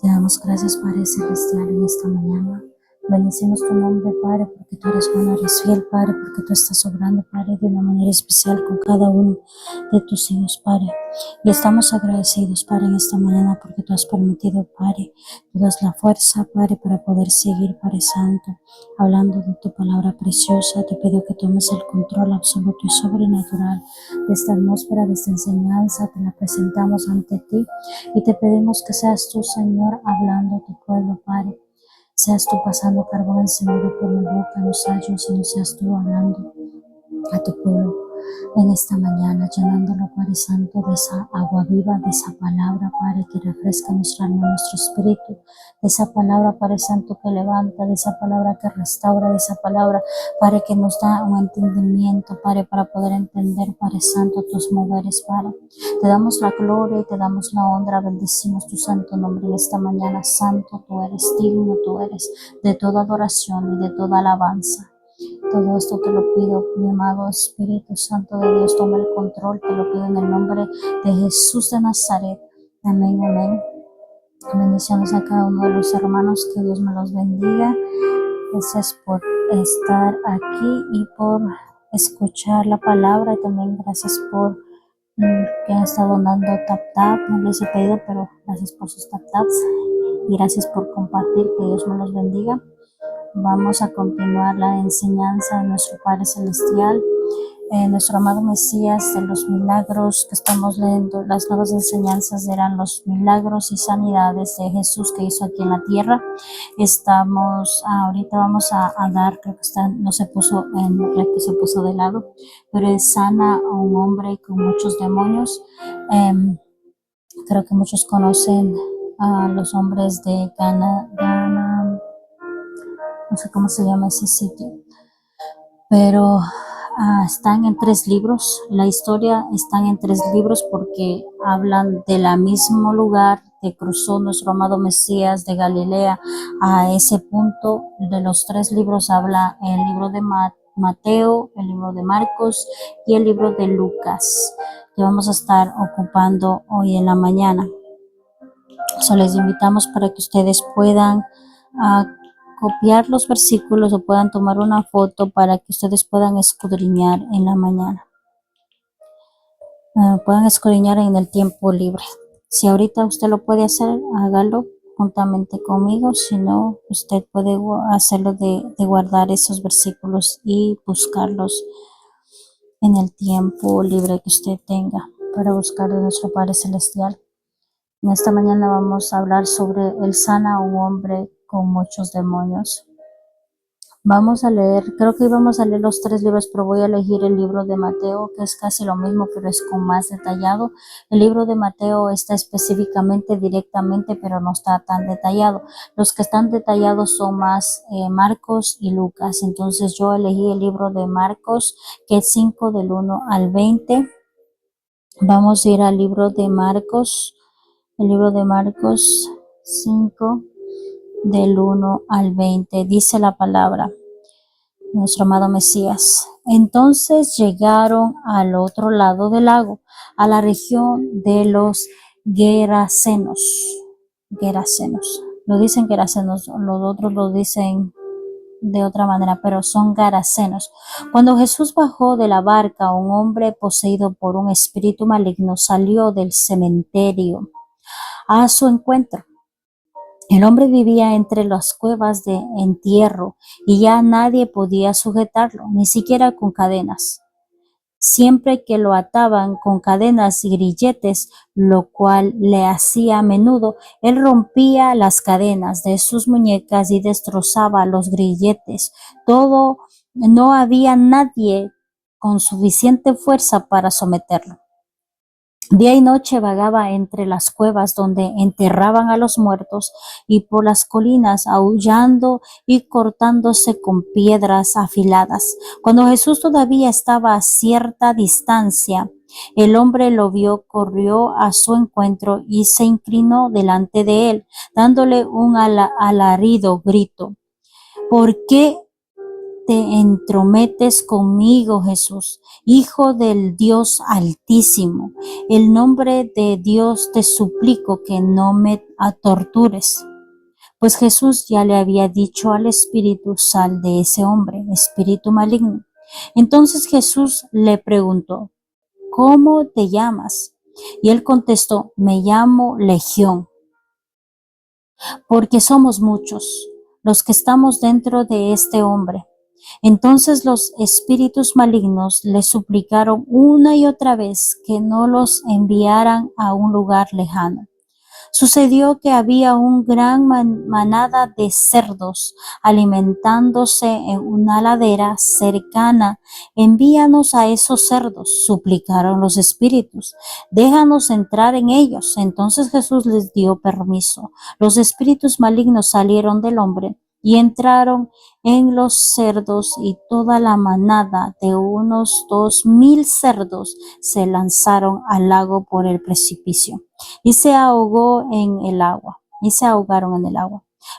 Te damos gracias, Padre Celestial, en esta mañana. Bendecimos tu nombre, Padre, porque tú eres bueno, eres fiel, Padre, porque tú estás obrando, Padre, de una manera especial con cada uno de tus hijos, Padre. Y estamos agradecidos, Padre, en esta mañana, porque tú has permitido, Padre, tú das la fuerza, Padre, para poder seguir, Padre Santo, hablando de tu palabra preciosa. Te pido que tomes el control absoluto y sobrenatural de esta atmósfera, de esta enseñanza. Te la presentamos ante ti y te pedimos que seas tú, Señor, hablando a tu pueblo, Padre. Seas tú pasando carbón encendido por mi boca, los sayos, y no seas tú hablando a tu pueblo en esta mañana, llenándolo, Padre Santo, de esa agua viva, de esa palabra, Padre, que refresca nuestra alma, nuestro espíritu, de esa palabra, Padre Santo, que levanta, de esa palabra que restaura, de esa palabra, Padre, que nos da un entendimiento, Padre, para poder entender, Padre Santo, tus moveres, Padre. Te damos la gloria y te damos la honra, bendecimos tu santo nombre en esta mañana. Santo tú eres, digno tú eres de toda adoración y de toda alabanza. Todo esto te lo pido, mi amado Espíritu Santo de Dios, toma el control, te lo pido en el nombre de Jesús de Nazaret. Amén, amén. Bendiciones a cada uno de los hermanos, que Dios me los bendiga. Gracias por estar aquí y por escuchar la palabra, y también gracias por que han estado dando tap, no les he pedido, pero gracias por sus taps y gracias por compartir, que Dios me los bendiga. Vamos a continuar la enseñanza de nuestro Padre Celestial, nuestro amado Mesías, de los milagros que estamos leyendo. Las nuevas enseñanzas eran los milagros y sanidades de Jesús que hizo aquí en la tierra. Ahorita vamos a dar, creo que no se puso en recto, se puso de lado, pero es sana a un hombre con muchos demonios. Creo que muchos conocen a los hombres de Ghana, no sé cómo se llama ese sitio, pero están en 3 libros. La historia están en 3 libros porque hablan del mismo lugar que cruzó nuestro amado Mesías de Galilea a ese punto. De los 3 libros habla el libro de Mateo, el libro de Marcos y el libro de Lucas, que vamos a estar ocupando hoy en la mañana. Les invitamos para que ustedes puedan copiar los versículos o puedan tomar una foto para que ustedes puedan escudriñar en la mañana. Puedan escudriñar en el tiempo libre. Si ahorita usted lo puede hacer, hágalo juntamente conmigo. Si no, usted puede hacerlo de guardar esos versículos y buscarlos en el tiempo libre que usted tenga para buscar de nuestro Padre Celestial. En esta mañana vamos a hablar sobre el sana a un hombre con muchos demonios. Vamos a leer, creo que íbamos a leer los 3 libros, pero voy a elegir el libro de Mateo, que es casi lo mismo, pero es con más detallado. El libro de Mateo está específicamente, directamente, pero no está tan detallado. Los que están detallados son más Marcos y Lucas. Entonces yo elegí el libro de Marcos, que es 5 del 1 al 20. Vamos a ir al libro de Marcos. El libro de Marcos 5, del 1 al 20, dice la palabra, nuestro amado Mesías. Entonces llegaron al otro lado del lago, a la región de los Gerasenos. Lo dicen Gerasenos, los otros lo dicen de otra manera, pero son Gerasenos. Cuando Jesús bajó de la barca, un hombre poseído por un espíritu maligno salió del cementerio a su encuentro. El hombre vivía entre las cuevas de entierro y ya nadie podía sujetarlo, ni siquiera con cadenas. Siempre que lo ataban con cadenas y grilletes, lo cual le hacía a menudo, él rompía las cadenas de sus muñecas y destrozaba los grilletes. No había nadie con suficiente fuerza para someterlo. Día y noche vagaba entre las cuevas donde enterraban a los muertos y por las colinas, aullando y cortándose con piedras afiladas. Cuando Jesús todavía estaba a cierta distancia, el hombre lo vio, corrió a su encuentro y se inclinó delante de él, dándole un alarido grito. ¿Por qué te entrometes conmigo, Jesús, Hijo del Dios Altísimo? En nombre de Dios te suplico que no me tortures. Pues Jesús ya le había dicho al espíritu: sal de ese hombre, espíritu maligno. Entonces Jesús le preguntó: ¿cómo te llamas? Y él contestó: me llamo Legión, porque somos muchos los que estamos dentro de este hombre. Entonces los espíritus malignos le suplicaron una y otra vez que no los enviaran a un lugar lejano. Sucedió que había un gran manada de cerdos alimentándose en una ladera cercana. Envíanos a esos cerdos, suplicaron los espíritus. Déjanos entrar en ellos. Entonces Jesús les dio permiso. Los espíritus malignos salieron del hombre y entraron en los cerdos, y toda la manada de unos 2,000 cerdos se lanzaron al lago por el precipicio y se ahogaron en el agua.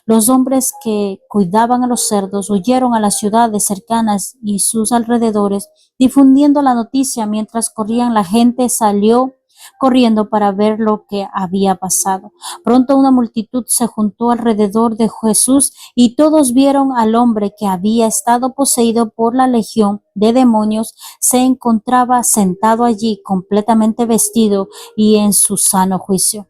Los hombres que cuidaban a los cerdos huyeron a las ciudades cercanas y sus alrededores, difundiendo la noticia. Mientras corrían, la gente salió corriendo para ver lo que había pasado. Pronto una multitud se juntó alrededor de Jesús y todos vieron al hombre que había estado poseído por la legión de demonios. Se encontraba sentado allí, completamente vestido y en su sano juicio.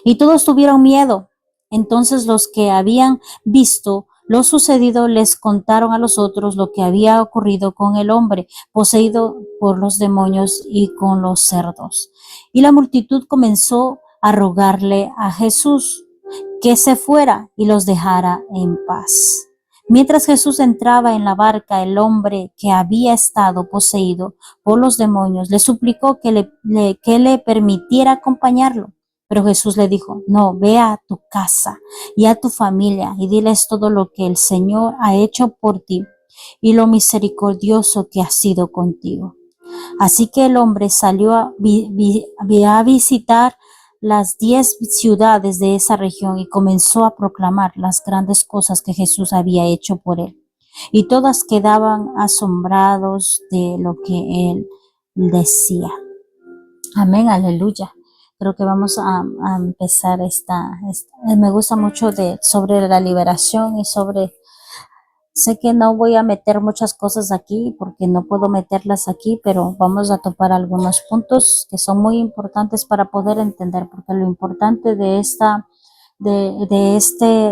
Y todos tuvieron miedo. Entonces los que habían visto lo sucedido les contaron a los otros lo que había ocurrido con el hombre poseído por los demonios y con los cerdos. Y la multitud comenzó a rogarle a Jesús que se fuera y los dejara en paz. Mientras Jesús entraba en la barca, el hombre que había estado poseído por los demonios le suplicó que le permitiera acompañarlo. Pero Jesús le dijo: no, ve a tu casa y a tu familia y diles todo lo que el Señor ha hecho por ti y lo misericordioso que ha sido contigo. Así que el hombre salió a visitar las 10 ciudades de esa región y comenzó a proclamar las grandes cosas que Jesús había hecho por él. Y todas quedaban asombrados de lo que él decía. Amén, aleluya. Creo que vamos a empezar me gusta mucho sobre la liberación y sé que no voy a meter muchas cosas aquí porque no puedo meterlas aquí, pero vamos a topar algunos puntos que son muy importantes para poder entender, porque lo importante de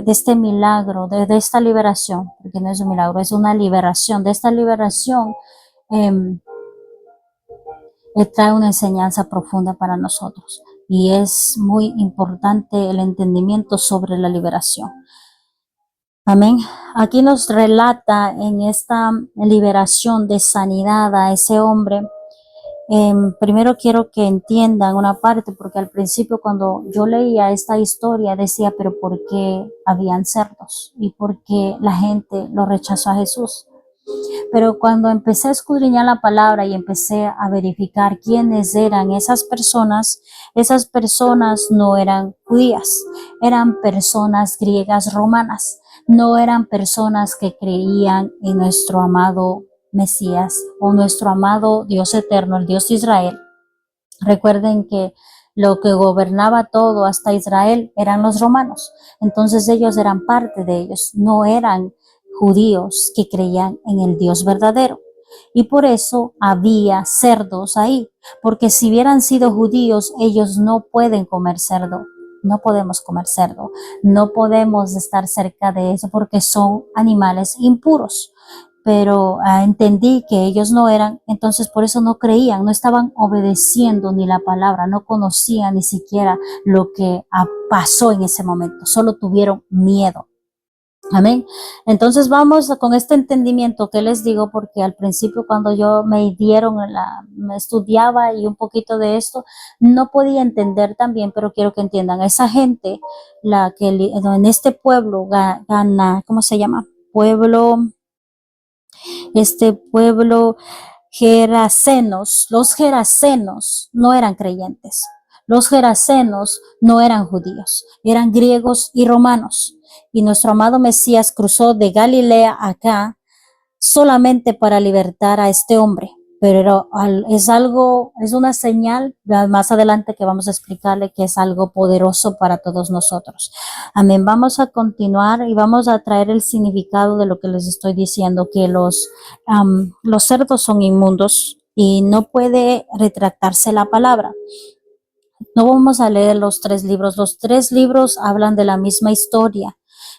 este milagro, de esta liberación, porque no es un milagro, es una liberación, de esta liberación, trae una enseñanza profunda para nosotros. Y es muy importante el entendimiento sobre la liberación. Amén. Aquí nos relata en esta liberación de sanidad a ese hombre. Primero quiero que entiendan una parte, porque al principio cuando yo leía esta historia decía, pero ¿por qué habían cerdos? ¿Y por qué la gente lo rechazó a Jesús? Pero cuando empecé a escudriñar la palabra y empecé a verificar quiénes eran esas personas no eran judías, eran personas griegas romanas, no eran personas que creían en nuestro amado Mesías o nuestro amado Dios eterno, el Dios de Israel. Recuerden que lo que gobernaba todo hasta Israel eran los romanos, entonces ellos eran parte de ellos, no eran judíos que creían en el Dios verdadero. Y por eso había cerdos ahí, porque si hubieran sido judíos, ellos no pueden comer cerdo. No podemos comer cerdo, no podemos estar cerca de eso porque son animales impuros. Pero entendí que ellos no eran, entonces por eso no creían, no estaban obedeciendo ni la palabra, no conocían ni siquiera lo que pasó en ese momento, solo tuvieron miedo. Amén. Entonces vamos con este entendimiento que les digo, porque al principio cuando yo me estudiaba y un poquito de esto, no podía entender también, pero quiero que entiendan, esa gente, en este pueblo gana, ¿cómo se llama? Este pueblo gerasenos, los gerasenos no eran creyentes. Los gerasenos no eran judíos, eran griegos y romanos. Y nuestro amado Mesías cruzó de Galilea acá solamente para libertar a este hombre, pero es una señal más adelante que vamos a explicarle que es algo poderoso para todos nosotros. Amén. Vamos a continuar y vamos a traer el significado de lo que les estoy diciendo, que los cerdos son inmundos y no puede retractarse la palabra. No vamos a leer los 3 libros. Los 3 libros hablan de la misma historia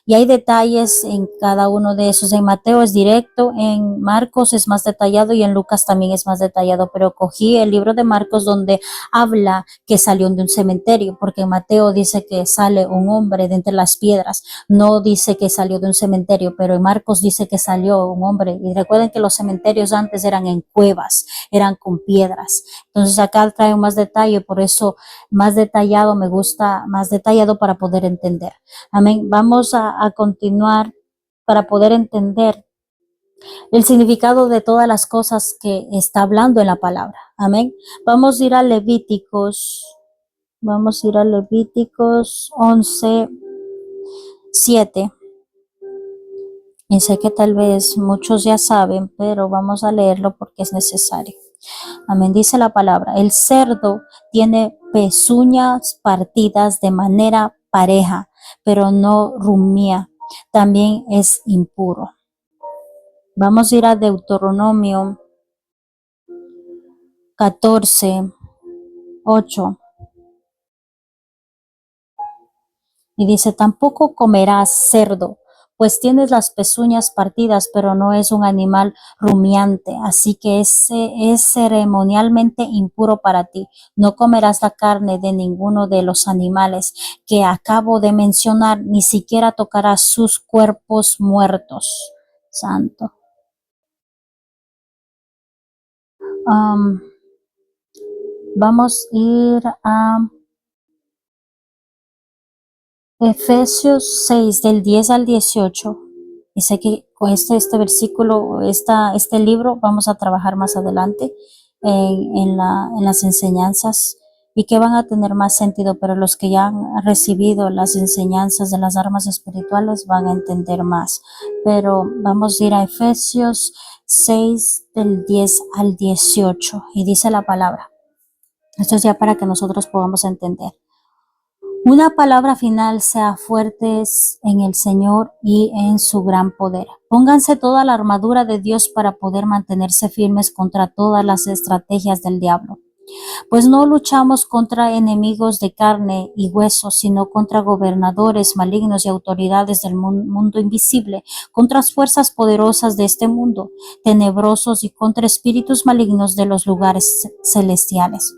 y hay detalles en cada uno de esos. En Mateo es directo, en Marcos es más detallado y en Lucas también es más detallado, pero cogí el libro de Marcos donde habla que salió de un cementerio, porque en Mateo dice que sale un hombre de entre las piedras, no dice que salió de un cementerio, pero en Marcos dice que salió un hombre. Y recuerden que los cementerios antes eran en cuevas, eran con piedras. Entonces acá trae más detalle, por eso más detallado, me gusta más detallado para poder entender. Amén. Vamos a continuar para poder entender el significado de todas las cosas que está hablando en la palabra. Amén. Vamos a ir a Levíticos. Vamos a ir a Levíticos 11:7. Y sé que tal vez muchos ya saben, pero vamos a leerlo porque es necesario. Amén. Dice la palabra, el cerdo tiene pezuñas partidas de manera pareja, pero no rumía. También es impuro. Vamos a ir a Deuteronomio 14:8. Y dice, tampoco comerás cerdo, pues tienes las pezuñas partidas, pero no es un animal rumiante, así que ese es ceremonialmente impuro para ti. No comerás la carne de ninguno de los animales que acabo de mencionar, ni siquiera tocarás sus cuerpos muertos. Santo. Vamos a ir a Efesios 6, del 10 al 18. Y sé que con este versículo, este libro, vamos a trabajar más adelante en las enseñanzas y que van a tener más sentido, pero los que ya han recibido las enseñanzas de las armas espirituales van a entender más. Pero vamos a ir a Efesios 6, del 10 al 18. Y dice la palabra. Esto es ya para que nosotros podamos entender. Una palabra final: sea fuertes en el Señor y en su gran poder. Pónganse toda la armadura de Dios para poder mantenerse firmes contra todas las estrategias del diablo. Pues no luchamos contra enemigos de carne y hueso, sino contra gobernadores malignos y autoridades del mundo invisible, contra las fuerzas poderosas de este mundo tenebrosos y contra espíritus malignos de los lugares celestiales.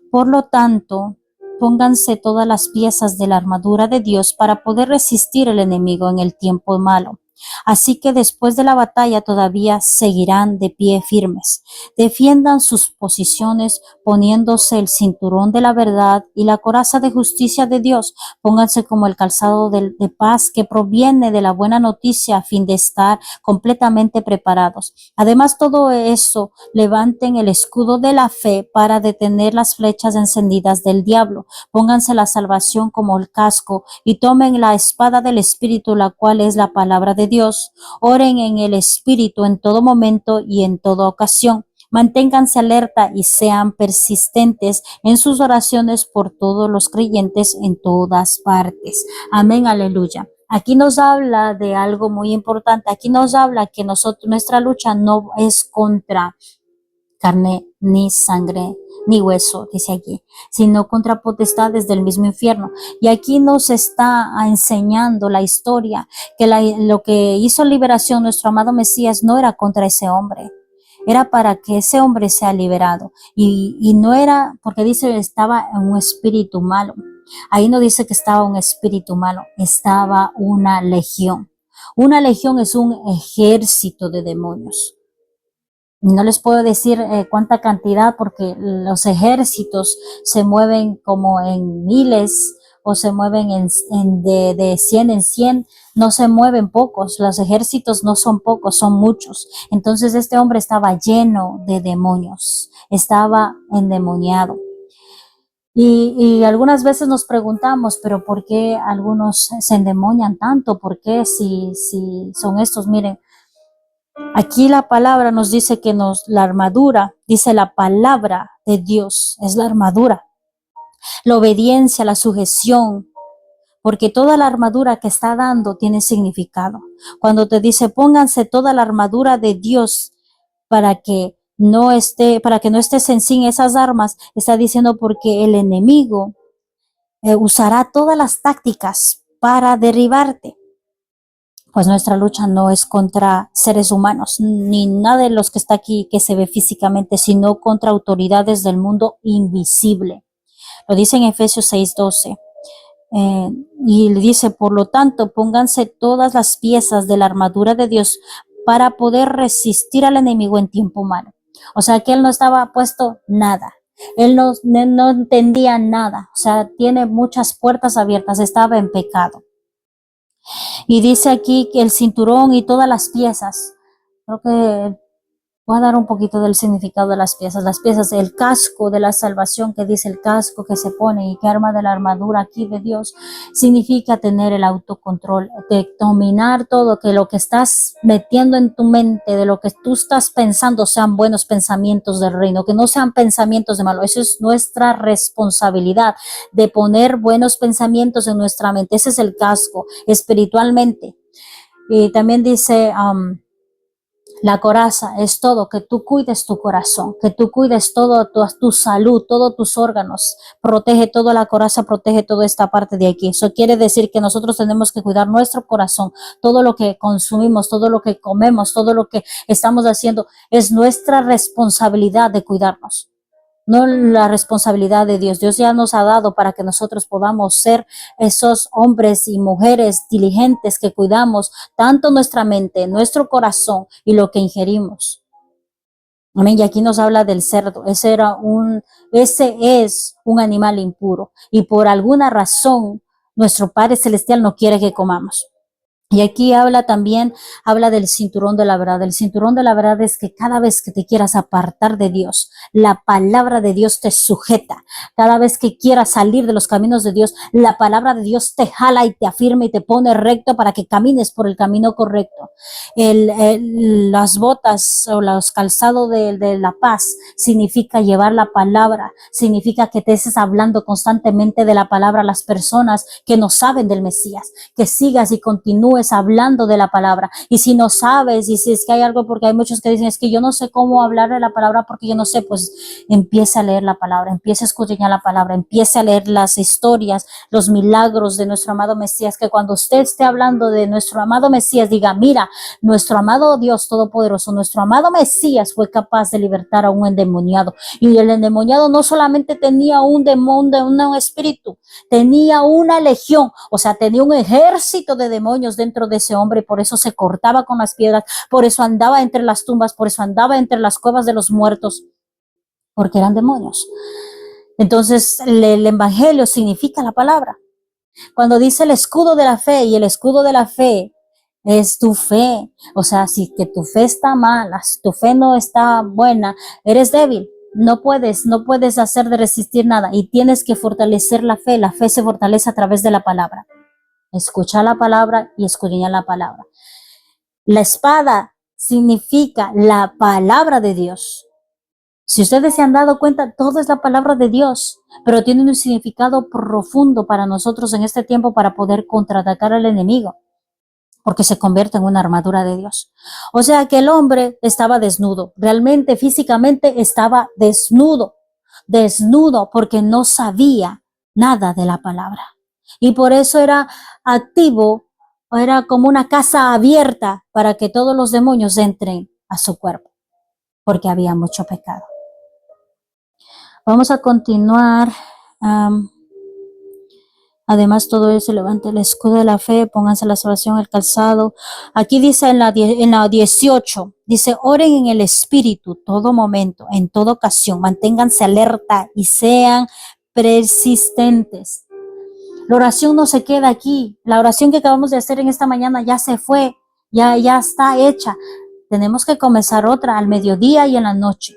Por lo tanto, pónganse todas las piezas de la armadura de Dios para poder resistir al enemigo en el tiempo malo. Así que después de la batalla todavía seguirán de pie firmes. Defiendan sus posiciones poniéndose el cinturón de la verdad y la coraza de justicia de Dios. Pónganse como el calzado de paz que proviene de la buena noticia a fin de estar completamente preparados. Además, todo eso, levanten el escudo de la fe para detener las flechas encendidas del diablo. Pónganse la salvación como el casco y tomen la espada del Espíritu, la cual es la palabra de Dios. Oren en el Espíritu en todo momento y en toda ocasión. Manténganse alerta y sean persistentes en sus oraciones por todos los creyentes en todas partes. Amén, aleluya. Aquí nos habla de algo muy importante. Aquí nos habla que nuestra lucha no es contra carne, ni sangre, ni hueso, dice aquí, sino contra potestades del mismo infierno. Y aquí nos está enseñando la historia, que lo que hizo liberación nuestro amado Mesías no era contra ese hombre, era para que ese hombre sea liberado. Y no era, porque dice estaba en un espíritu malo. Ahí no dice que estaba un espíritu malo, estaba una legión. Una legión es un ejército de demonios. No les puedo decir cuánta cantidad, porque los ejércitos se mueven como en miles o se mueven de 100 en 100, no se mueven pocos, los ejércitos no son pocos, son muchos. Entonces este hombre estaba lleno de demonios, estaba endemoniado. Y algunas veces nos preguntamos, pero ¿por qué algunos se endemonian tanto? ¿Por qué si son estos? Miren, Aquí la palabra nos dice que la armadura, dice la palabra de Dios, es la armadura, la obediencia, la sujeción, porque toda la armadura que está dando tiene significado. Cuando te dice pónganse toda la armadura de Dios para que no estés sin esas armas, está diciendo porque el enemigo usará todas las tácticas para derribarte. Pues nuestra lucha no es contra seres humanos, ni nada de los que está aquí que se ve físicamente, sino contra autoridades del mundo invisible. Lo dice en Efesios 6:12. Y le dice, por lo tanto, pónganse todas las piezas de la armadura de Dios para poder resistir al enemigo en tiempo malo. O sea, que él no estaba puesto nada. Él no entendía nada. O sea, tiene muchas puertas abiertas. Estaba en pecado. Y dice aquí que el cinturón y todas las piezas. Creo que voy a dar un poquito del significado de las piezas, el casco de la salvación, que dice el casco que se pone y que arma de la armadura aquí de Dios, significa tener el autocontrol, de dominar todo, que lo que estás metiendo en tu mente, de lo que tú estás pensando, sean buenos pensamientos del reino, que no sean pensamientos de malo. Eso es nuestra responsabilidad, de poner buenos pensamientos en nuestra mente. Ese es el casco espiritualmente. Y también dice, la coraza es todo, que tú cuides tu corazón, que tú cuides todo tu salud, todos tus órganos. Protege toda la coraza, protege toda esta parte de aquí. Eso quiere decir que nosotros tenemos que cuidar nuestro corazón. Todo lo que consumimos, todo lo que comemos, todo lo que estamos haciendo, es nuestra responsabilidad de cuidarnos. No la responsabilidad de Dios. Dios ya nos ha dado para que nosotros podamos ser esos hombres y mujeres diligentes que cuidamos tanto nuestra mente, nuestro corazón y lo que ingerimos. Amén. Y aquí nos habla del cerdo. Ese es un animal impuro y por alguna razón nuestro Padre Celestial no quiere que comamos. Y aquí habla del cinturón de la verdad. El cinturón de la verdad es que cada vez que te quieras apartar de Dios, la palabra de Dios te sujeta. Cada vez que quieras salir de los caminos de Dios, la palabra de Dios te jala y te afirma y te pone recto para que camines por el camino correcto. Las botas o los calzados de la paz significa llevar la palabra, significa que te estés hablando constantemente de la palabra a las personas que no saben del Mesías, que sigas y continúes hablando de la palabra. Y si no sabes, y si es que hay algo, porque hay muchos que dicen, es que yo no sé cómo hablar de la palabra porque yo no sé, pues empieza a leer la palabra, empieza a escudriñar la palabra, empieza a leer las historias, los milagros de nuestro amado Mesías, que cuando usted esté hablando de nuestro amado Mesías, diga, mira, nuestro amado Dios Todopoderoso, nuestro amado Mesías fue capaz de libertar a un endemoniado. Y el endemoniado no solamente tenía un demonio, un espíritu, tenía una legión, o sea, tenía un ejército de demonios dentro de ese hombre, por eso se cortaba con las piedras, por eso andaba entre las tumbas, por eso andaba entre las cuevas de los muertos, porque eran demonios. Entonces, el evangelio significa la palabra. Cuando dice el escudo de la fe, y el escudo de la fe es tu fe, o sea, si que tu fe está mala, si tu fe no está buena, eres débil. No puedes hacer de resistir nada y tienes que fortalecer la fe. La fe se fortalece a través de la palabra. Escuchar la palabra y escudriñar la palabra. La espada significa la palabra de Dios. Si ustedes se han dado cuenta, todo es la palabra de Dios, pero tiene un significado profundo para nosotros en este tiempo para poder contraatacar al enemigo, porque se convierte en una armadura de Dios. O sea que el hombre estaba desnudo, realmente físicamente estaba desnudo porque no sabía nada de la palabra. Y por eso era activo, era como una casa abierta para que todos los demonios entren a su cuerpo, porque había mucho pecado. Vamos a continuar. Además, todo eso, levante el escudo de la fe, pónganse la salvación, el calzado. Aquí dice en la 18, dice, oren en el Espíritu todo momento, en toda ocasión, manténganse alerta y sean persistentes. La oración no se queda aquí. La oración que acabamos de hacer en esta mañana ya se fue, ya está hecha. Tenemos que comenzar otra al mediodía y en la noche.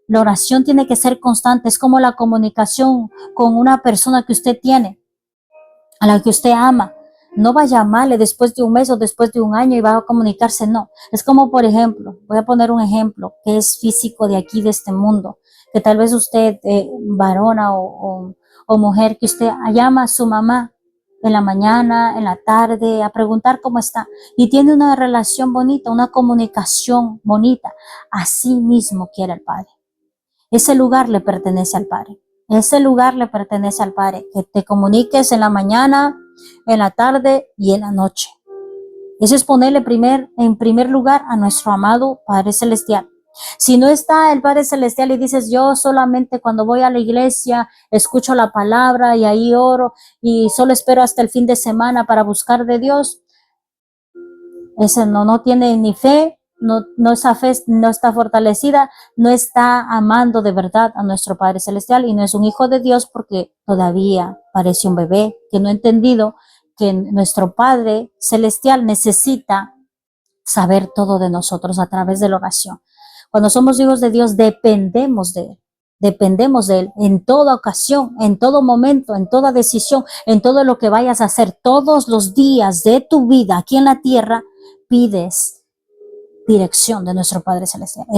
La oración tiene que ser constante. Es como la comunicación con una persona que usted tiene, a la que usted ama. no va a llamarle después de un mes o después de un año y va a comunicarse, no. Es como, por ejemplo, voy a poner un ejemplo que es físico de aquí, de este mundo, que tal vez usted, varona o mujer, que usted llama a su mamá en la mañana, en la tarde, a preguntar cómo está y tiene una relación bonita, una comunicación bonita. Así mismo quiere el Padre. Ese lugar le pertenece al Padre. Ese lugar le pertenece al Padre. Que te comuniques en la mañana, en la tarde y en la noche. Eso es ponerle en primer lugar a nuestro amado Padre Celestial. Si no está el Padre Celestial y dices, yo solamente cuando voy a la iglesia escucho la palabra y ahí oro y solo espero hasta el fin de semana para buscar de Dios, ese no tiene ni fe, esa fe no está fortalecida, no está amando de verdad a nuestro Padre Celestial y no es un hijo de Dios porque todavía parece un bebé que no ha entendido que nuestro Padre Celestial necesita saber todo de nosotros a través de la oración. Cuando somos hijos de Dios, dependemos de Él. Dependemos de Él en toda ocasión, en todo momento, en toda decisión, en todo lo que vayas a hacer todos los días de tu vida aquí en la tierra, pides dirección de nuestro Padre Celestial.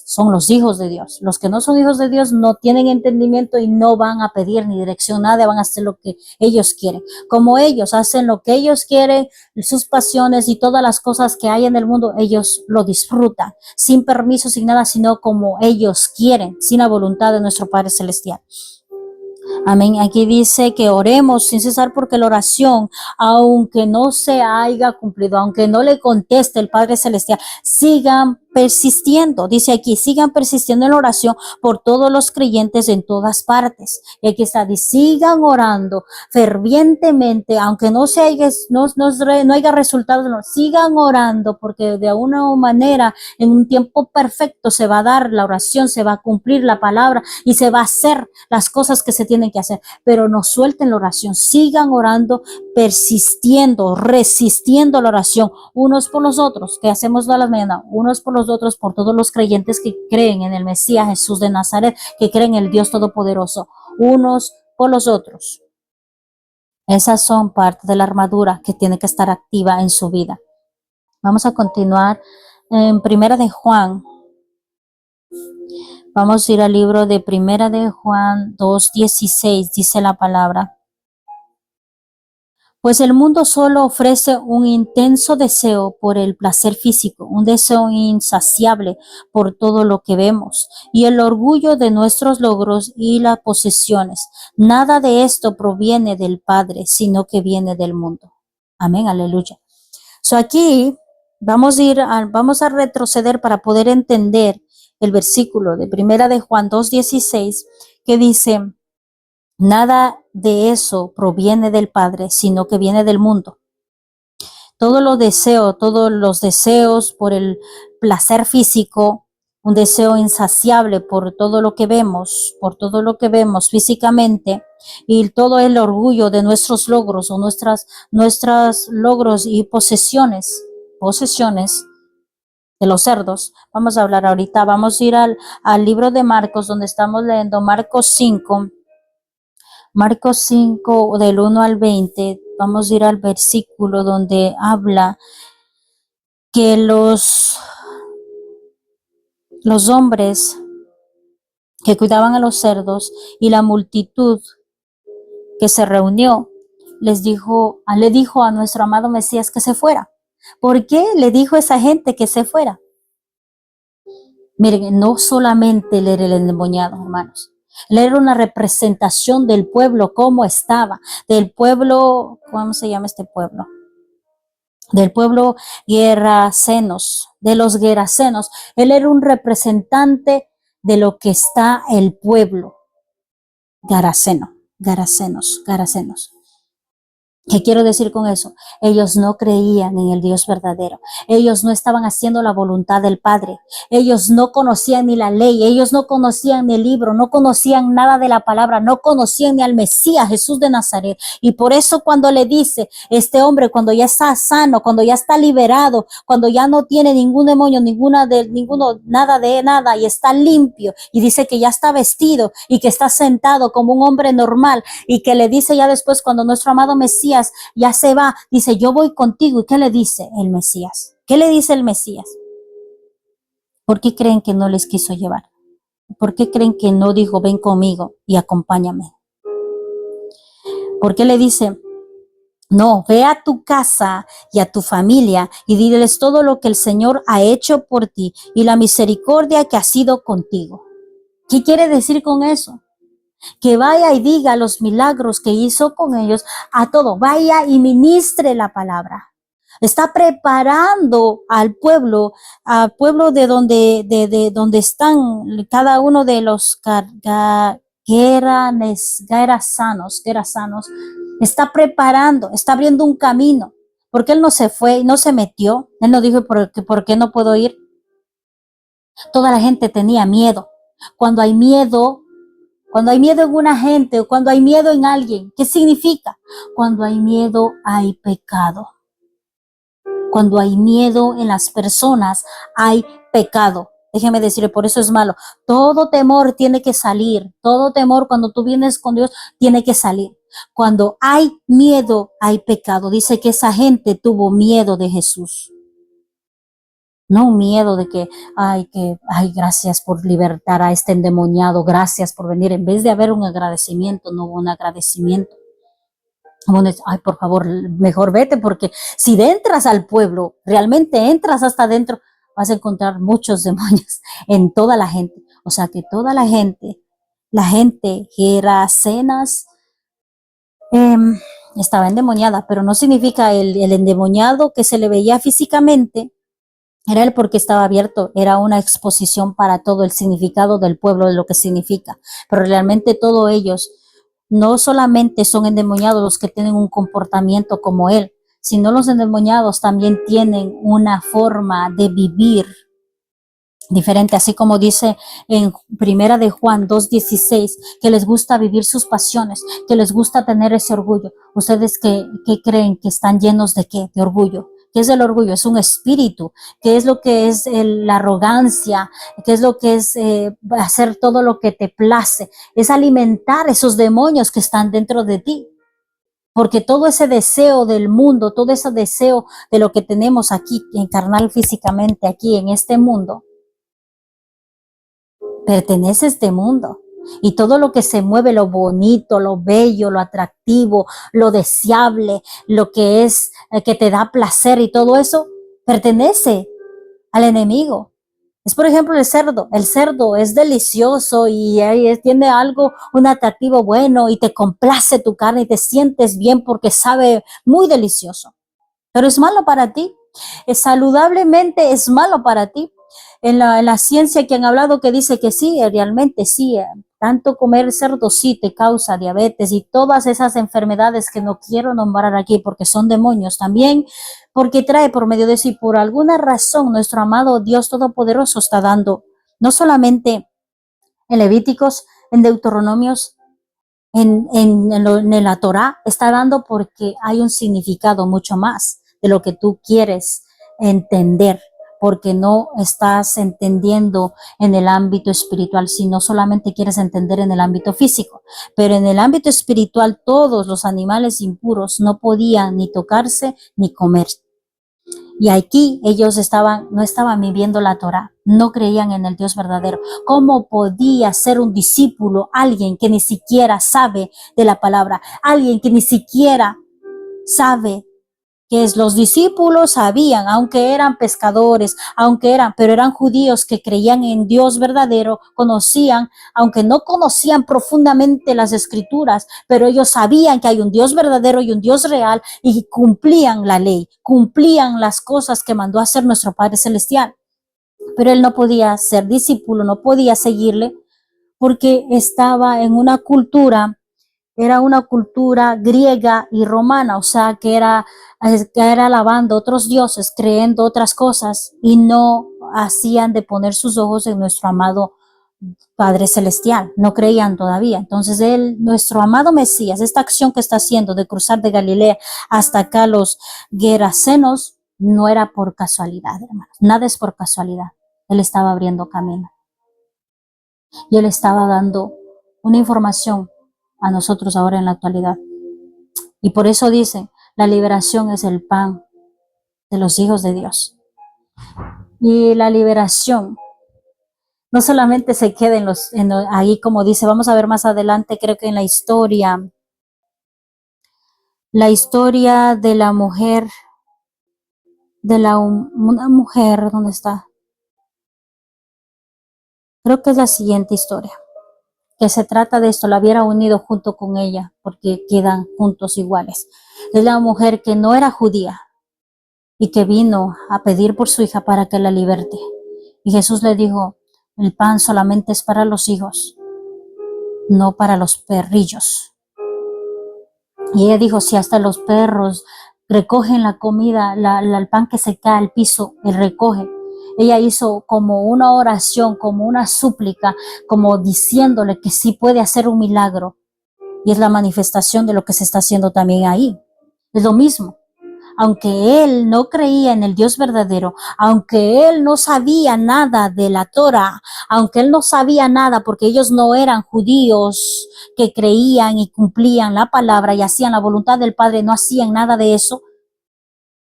Son los hijos de Dios. Los que no son hijos de Dios no tienen entendimiento y no van a pedir ni dirección, nada, van a hacer lo que ellos quieren. Como ellos hacen lo que ellos quieren, sus pasiones y todas las cosas que hay en el mundo, ellos lo disfrutan, sin permiso, sin nada, sino como ellos quieren, sin la voluntad de nuestro Padre Celestial. Amén. Aquí dice que oremos sin cesar porque la oración, aunque no se haya cumplido, aunque no le conteste el Padre Celestial, sigan persistiendo. Dice aquí, sigan persistiendo en la oración por todos los creyentes en todas partes. Y aquí está, dice, sigan orando fervientemente, aunque no haya resultados, sigan orando porque de una manera, en un tiempo perfecto se va a dar la oración, se va a cumplir la palabra y se va a hacer las cosas que se tienen que hacer, pero no suelten la oración, sigan orando, persistiendo, resistiendo la oración, unos por los otros, que hacemos todas las mañanas, unos por los otros, por todos los creyentes que creen en el Mesías Jesús de Nazaret, que creen en el Dios Todopoderoso, unos por los otros. Esas son parte de la armadura que tiene que estar activa en su vida. Vamos a continuar en Primera de Juan. Vamos a ir al libro de Primera de Juan 2:16, dice la palabra. Pues el mundo solo ofrece un intenso deseo por el placer físico, un deseo insaciable por todo lo que vemos y el orgullo de nuestros logros y las posesiones. Nada de esto proviene del Padre, sino que viene del mundo. Amén, aleluya. Aquí vamos a retroceder para poder entender el versículo de Primera de Juan 2:16 que dice, nada de eso proviene del Padre, sino que viene del mundo. Todos los deseos por el placer físico, un deseo insaciable por todo lo que vemos físicamente, y todo el orgullo de nuestros logros o nuestras logros y posesiones de los cerdos. Vamos a hablar ahorita, vamos a ir al libro de Marcos, donde estamos leyendo Marcos 5 del 1 al 20, vamos a ir al versículo donde habla que los hombres que cuidaban a los cerdos y la multitud que se reunió le dijo a nuestro amado Mesías que se fuera. ¿Por qué le dijo a esa gente que se fuera? Miren, no solamente él era el endemoniado, hermanos. Él era una representación del pueblo, cómo estaba, del pueblo, ¿cómo se llama este pueblo? Del pueblo Gerasenos, de los Gerasenos. Él era un representante de lo que está el pueblo Gerasenos. ¿Qué quiero decir con eso? Ellos no creían en el Dios verdadero. Ellos no estaban haciendo la voluntad del Padre. Ellos no conocían ni la ley. Ellos no conocían ni el libro. No conocían nada de la palabra. No conocían ni al Mesías, Jesús de Nazaret. Y por eso cuando le dice este hombre, cuando ya está sano, cuando ya está liberado, cuando ya no tiene ningún demonio, nada de nada y está limpio y dice que ya está vestido y que está sentado como un hombre normal y que le dice ya después cuando nuestro amado Mesías Mesías ya se va, dice, yo voy contigo. ¿Y qué le dice el Mesías? ¿Qué le dice el Mesías? ¿Por qué creen que no les quiso llevar? ¿Por qué creen que no dijo, ven conmigo y acompáñame? ¿Por qué le dice, no, ve a tu casa y a tu familia y diles todo lo que el Señor ha hecho por ti y la misericordia que ha sido contigo? ¿Qué quiere decir con eso? Que vaya y diga los milagros que hizo con ellos a todo. Vaya y ministre la palabra. Está preparando al pueblo de donde están cada uno de los gerasanos. Está preparando, está abriendo un camino. Porque él no se fue y no se metió. Él no dijo, ¿por qué no puedo ir? Toda la gente tenía miedo. Cuando hay miedo en una gente o cuando hay miedo en alguien, ¿qué significa? Cuando hay miedo, hay pecado. Cuando hay miedo en las personas, hay pecado. Déjeme decirle, por eso es malo. Todo temor tiene que salir. Todo temor cuando tú vienes con Dios tiene que salir. Cuando hay miedo, hay pecado. Dice que esa gente tuvo miedo de Jesús. No un miedo de que, gracias por libertar a este endemoniado, gracias por venir. En vez de haber un agradecimiento, no hubo un agradecimiento. Ay, por favor, mejor vete, porque si entras al pueblo, realmente entras hasta adentro, vas a encontrar muchos demonios en toda la gente. O sea que toda la gente gerasenas, estaba endemoniada, pero no significa el endemoniado que se le veía físicamente, era él porque estaba abierto, era una exposición para todo el significado del pueblo, de lo que significa. Pero realmente todos ellos no solamente son endemoniados los que tienen un comportamiento como él, sino los endemoniados también tienen una forma de vivir diferente, así como dice en Primera de Juan 2:16, que les gusta vivir sus pasiones, que les gusta tener ese orgullo. ¿Ustedes qué creen que están llenos de qué? De orgullo. ¿Qué es el orgullo? Es un espíritu. ¿Qué es lo que es la arrogancia? ¿Qué es lo que es hacer todo lo que te place? Es alimentar esos demonios que están dentro de ti. Porque todo ese deseo del mundo, todo ese deseo de lo que tenemos aquí, encarnal físicamente aquí en este mundo, pertenece a este mundo. Y todo lo que se mueve, lo bonito, lo bello, lo atractivo, lo deseable, lo que es, que te da placer y todo eso, pertenece al enemigo. Es por ejemplo el cerdo. El cerdo es delicioso y tiene algo, un atractivo bueno y te complace tu carne y te sientes bien porque sabe muy delicioso. Pero es malo para ti. Saludablemente es malo para ti. En la ciencia que han hablado que dice que sí, realmente sí, tanto comer cerdo sí te causa diabetes y todas esas enfermedades que no quiero nombrar aquí porque son demonios también, porque trae por medio de sí, por alguna razón nuestro amado Dios Todopoderoso está dando, no solamente en Levíticos, en Deuteronomios, en la Torá, está dando porque hay un significado mucho más de lo que tú quieres entender, porque no estás entendiendo en el ámbito espiritual, sino solamente quieres entender en el ámbito físico. Pero en el ámbito espiritual todos los animales impuros no podían ni tocarse ni comer. Y aquí ellos no estaban viviendo la Torá, no creían en el Dios verdadero. ¿Cómo podía ser un discípulo alguien que ni siquiera sabe de la palabra? Alguien que ni siquiera sabe que los discípulos sabían, aunque eran pescadores, pero eran judíos que creían en Dios verdadero, conocían, aunque no conocían profundamente las escrituras, pero ellos sabían que hay un Dios verdadero y un Dios real y cumplían la ley, cumplían las cosas que mandó a hacer nuestro Padre Celestial. Pero él no podía ser discípulo, no podía seguirle porque estaba en una cultura. Era una cultura griega y romana, o sea, que era alabando otros dioses, creyendo otras cosas y no hacían de poner sus ojos en nuestro amado Padre Celestial, no creían todavía. Entonces nuestro amado Mesías, esta acción que está haciendo de cruzar de Galilea hasta acá los Gerasenos, no era por casualidad, hermanos, nada es por casualidad. Él estaba abriendo camino y él estaba dando una información a nosotros ahora en la actualidad. Y por eso dicen, la liberación es el pan de los hijos de Dios. Y la liberación no solamente se queda ahí como dice, vamos a ver más adelante, creo que en la historia de la mujer, una mujer, ¿dónde está? Creo que es la siguiente historia, que se trata de esto, la hubiera unido junto con ella, porque quedan juntos iguales. Es la mujer que no era judía y que vino a pedir por su hija para que la liberte. Y Jesús le dijo, el pan solamente es para los hijos, no para los perrillos. Y ella dijo, si hasta los perros recogen la comida, el pan que se cae al piso, él recoge. Ella hizo como una oración, como una súplica, como diciéndole que sí puede hacer un milagro. Y es la manifestación de lo que se está haciendo también ahí. Es lo mismo. Aunque él no creía en el Dios verdadero, aunque él no sabía nada de la Torah, aunque él no sabía nada porque ellos no eran judíos que creían y cumplían la palabra y hacían la voluntad del Padre, no hacían nada de eso,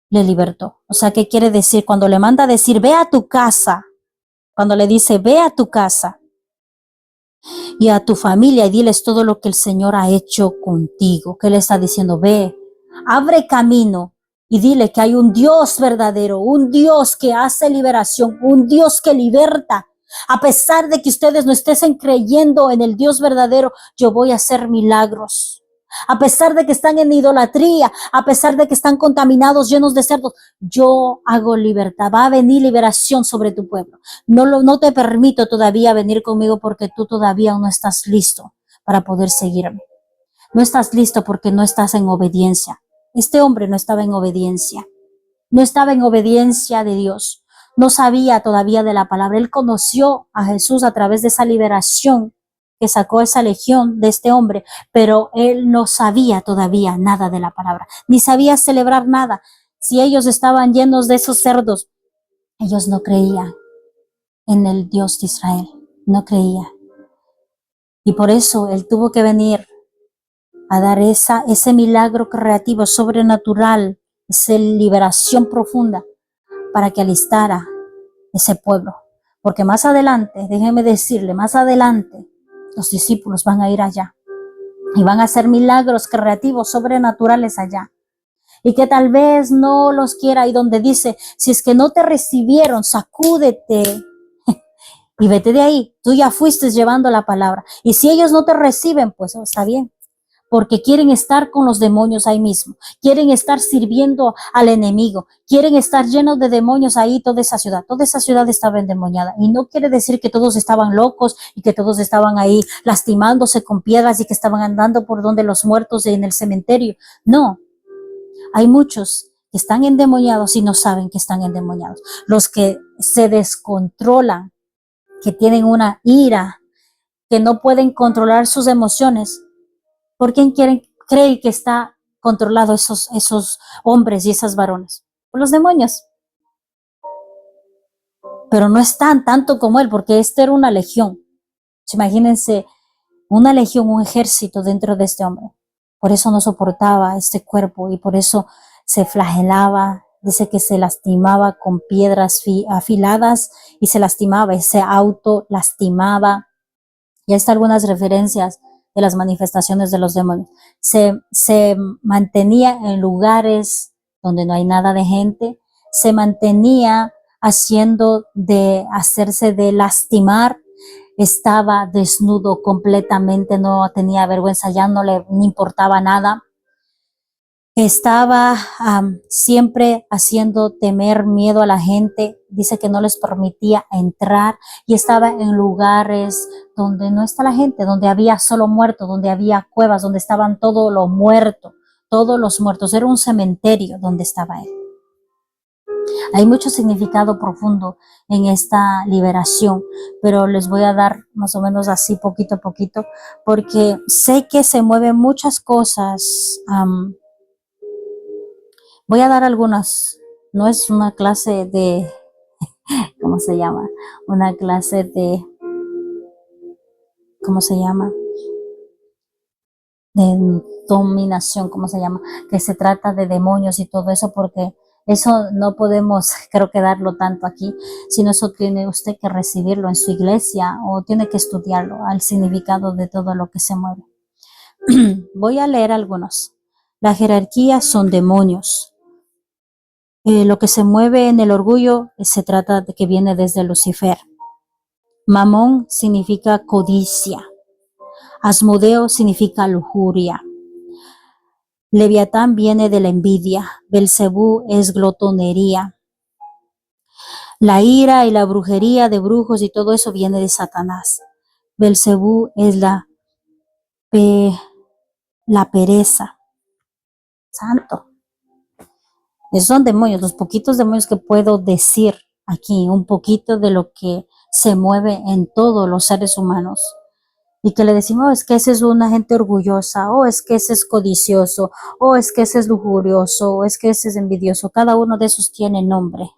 le libertó. O sea, ¿qué quiere decir? Cuando le manda a decir, ve a tu casa, cuando le dice, ve a tu casa y a tu familia y diles todo lo que el Señor ha hecho contigo, ¿qué le está diciendo? Ve, abre camino. Y dile que hay un Dios verdadero, un Dios que hace liberación, un Dios que liberta. A pesar de que ustedes no estén creyendo en el Dios verdadero, yo voy a hacer milagros. A pesar de que están en idolatría, a pesar de que están contaminados, llenos de cerdos, yo hago libertad. Va a venir liberación sobre tu pueblo. No te permito todavía venir conmigo porque tú todavía no estás listo para poder seguirme. No estás listo porque no estás en obediencia. Este hombre no estaba en obediencia. No estaba en obediencia de Dios. No sabía todavía de la palabra. Él conoció a Jesús a través de esa liberación que sacó esa legión de este hombre, pero él no sabía todavía nada de la palabra, ni sabía celebrar nada. Si ellos estaban llenos de esos cerdos, ellos no creían en el Dios de Israel, no creían. Y por eso él tuvo que venir a dar ese milagro creativo, sobrenatural, esa liberación profunda para que alistara ese pueblo. Porque más adelante, déjeme decirle, más adelante los discípulos van a ir allá y van a hacer milagros creativos, sobrenaturales allá. Y que tal vez no los quiera, y donde dice, si es que no te recibieron, sacúdete y vete de ahí. Tú ya fuiste llevando la palabra. Y si ellos no te reciben, pues está bien, porque quieren estar con los demonios ahí mismo, quieren estar sirviendo al enemigo, quieren estar llenos de demonios ahí, toda esa ciudad estaba endemoniada, y no quiere decir que todos estaban locos y que todos estaban ahí lastimándose con piedras y que estaban andando por donde los muertos en el cementerio, no, hay muchos que están endemoniados y no saben que están endemoniados, los que se descontrolan, que tienen una ira, que no pueden controlar sus emociones. ¿Por quién creen que está controlado esos hombres y esas varones? Por los demonios. Pero no están tanto como él, porque esta era una legión. Imagínense, una legión, un ejército dentro de este hombre. Por eso no soportaba este cuerpo y por eso se flagelaba. Dice que se lastimaba con piedras afiladas y se lastimaba, se auto lastimaba. Y hay algunas referencias de las manifestaciones de los demonios. Se mantenía en lugares donde no hay nada de gente, se mantenía hacerse de lastimar, estaba desnudo completamente, no tenía vergüenza, ya no le importaba nada. Estaba siempre haciendo temer miedo a la gente, dice que no les permitía entrar y estaba en lugares donde no está la gente, donde había solo muertos, donde había cuevas, donde estaban todos los muertos, era un cementerio donde estaba él. Hay mucho significado profundo en esta liberación, pero les voy a dar más o menos así poquito a poquito, porque sé que se mueven muchas cosas. Voy a dar algunas, no es una clase de, ¿cómo se llama? Una clase de, ¿cómo se llama? de dominación, ¿cómo se llama? Que se trata de demonios y todo eso, porque eso no podemos, creo que darlo tanto aquí, sino eso tiene usted que recibirlo en su iglesia o tiene que estudiarlo al significado de todo lo que se mueve. Voy a leer algunos. La jerarquía son demonios. Lo que se mueve en el orgullo se trata de que viene desde Lucifer. Mamón significa codicia. Asmodeo significa lujuria. Leviatán viene de la envidia. Belcebú es glotonería. La ira y la brujería de brujos y todo eso viene de Satanás. Belcebú es la pereza. Santo. Esos son demonios, los poquitos demonios que puedo decir aquí, un poquito de lo que se mueve en todos los seres humanos. Y que le decimos, oh, es que ese es una gente orgullosa, o es que ese es codicioso, o es que ese es lujurioso, o es que ese es envidioso. Cada uno de esos tiene nombre.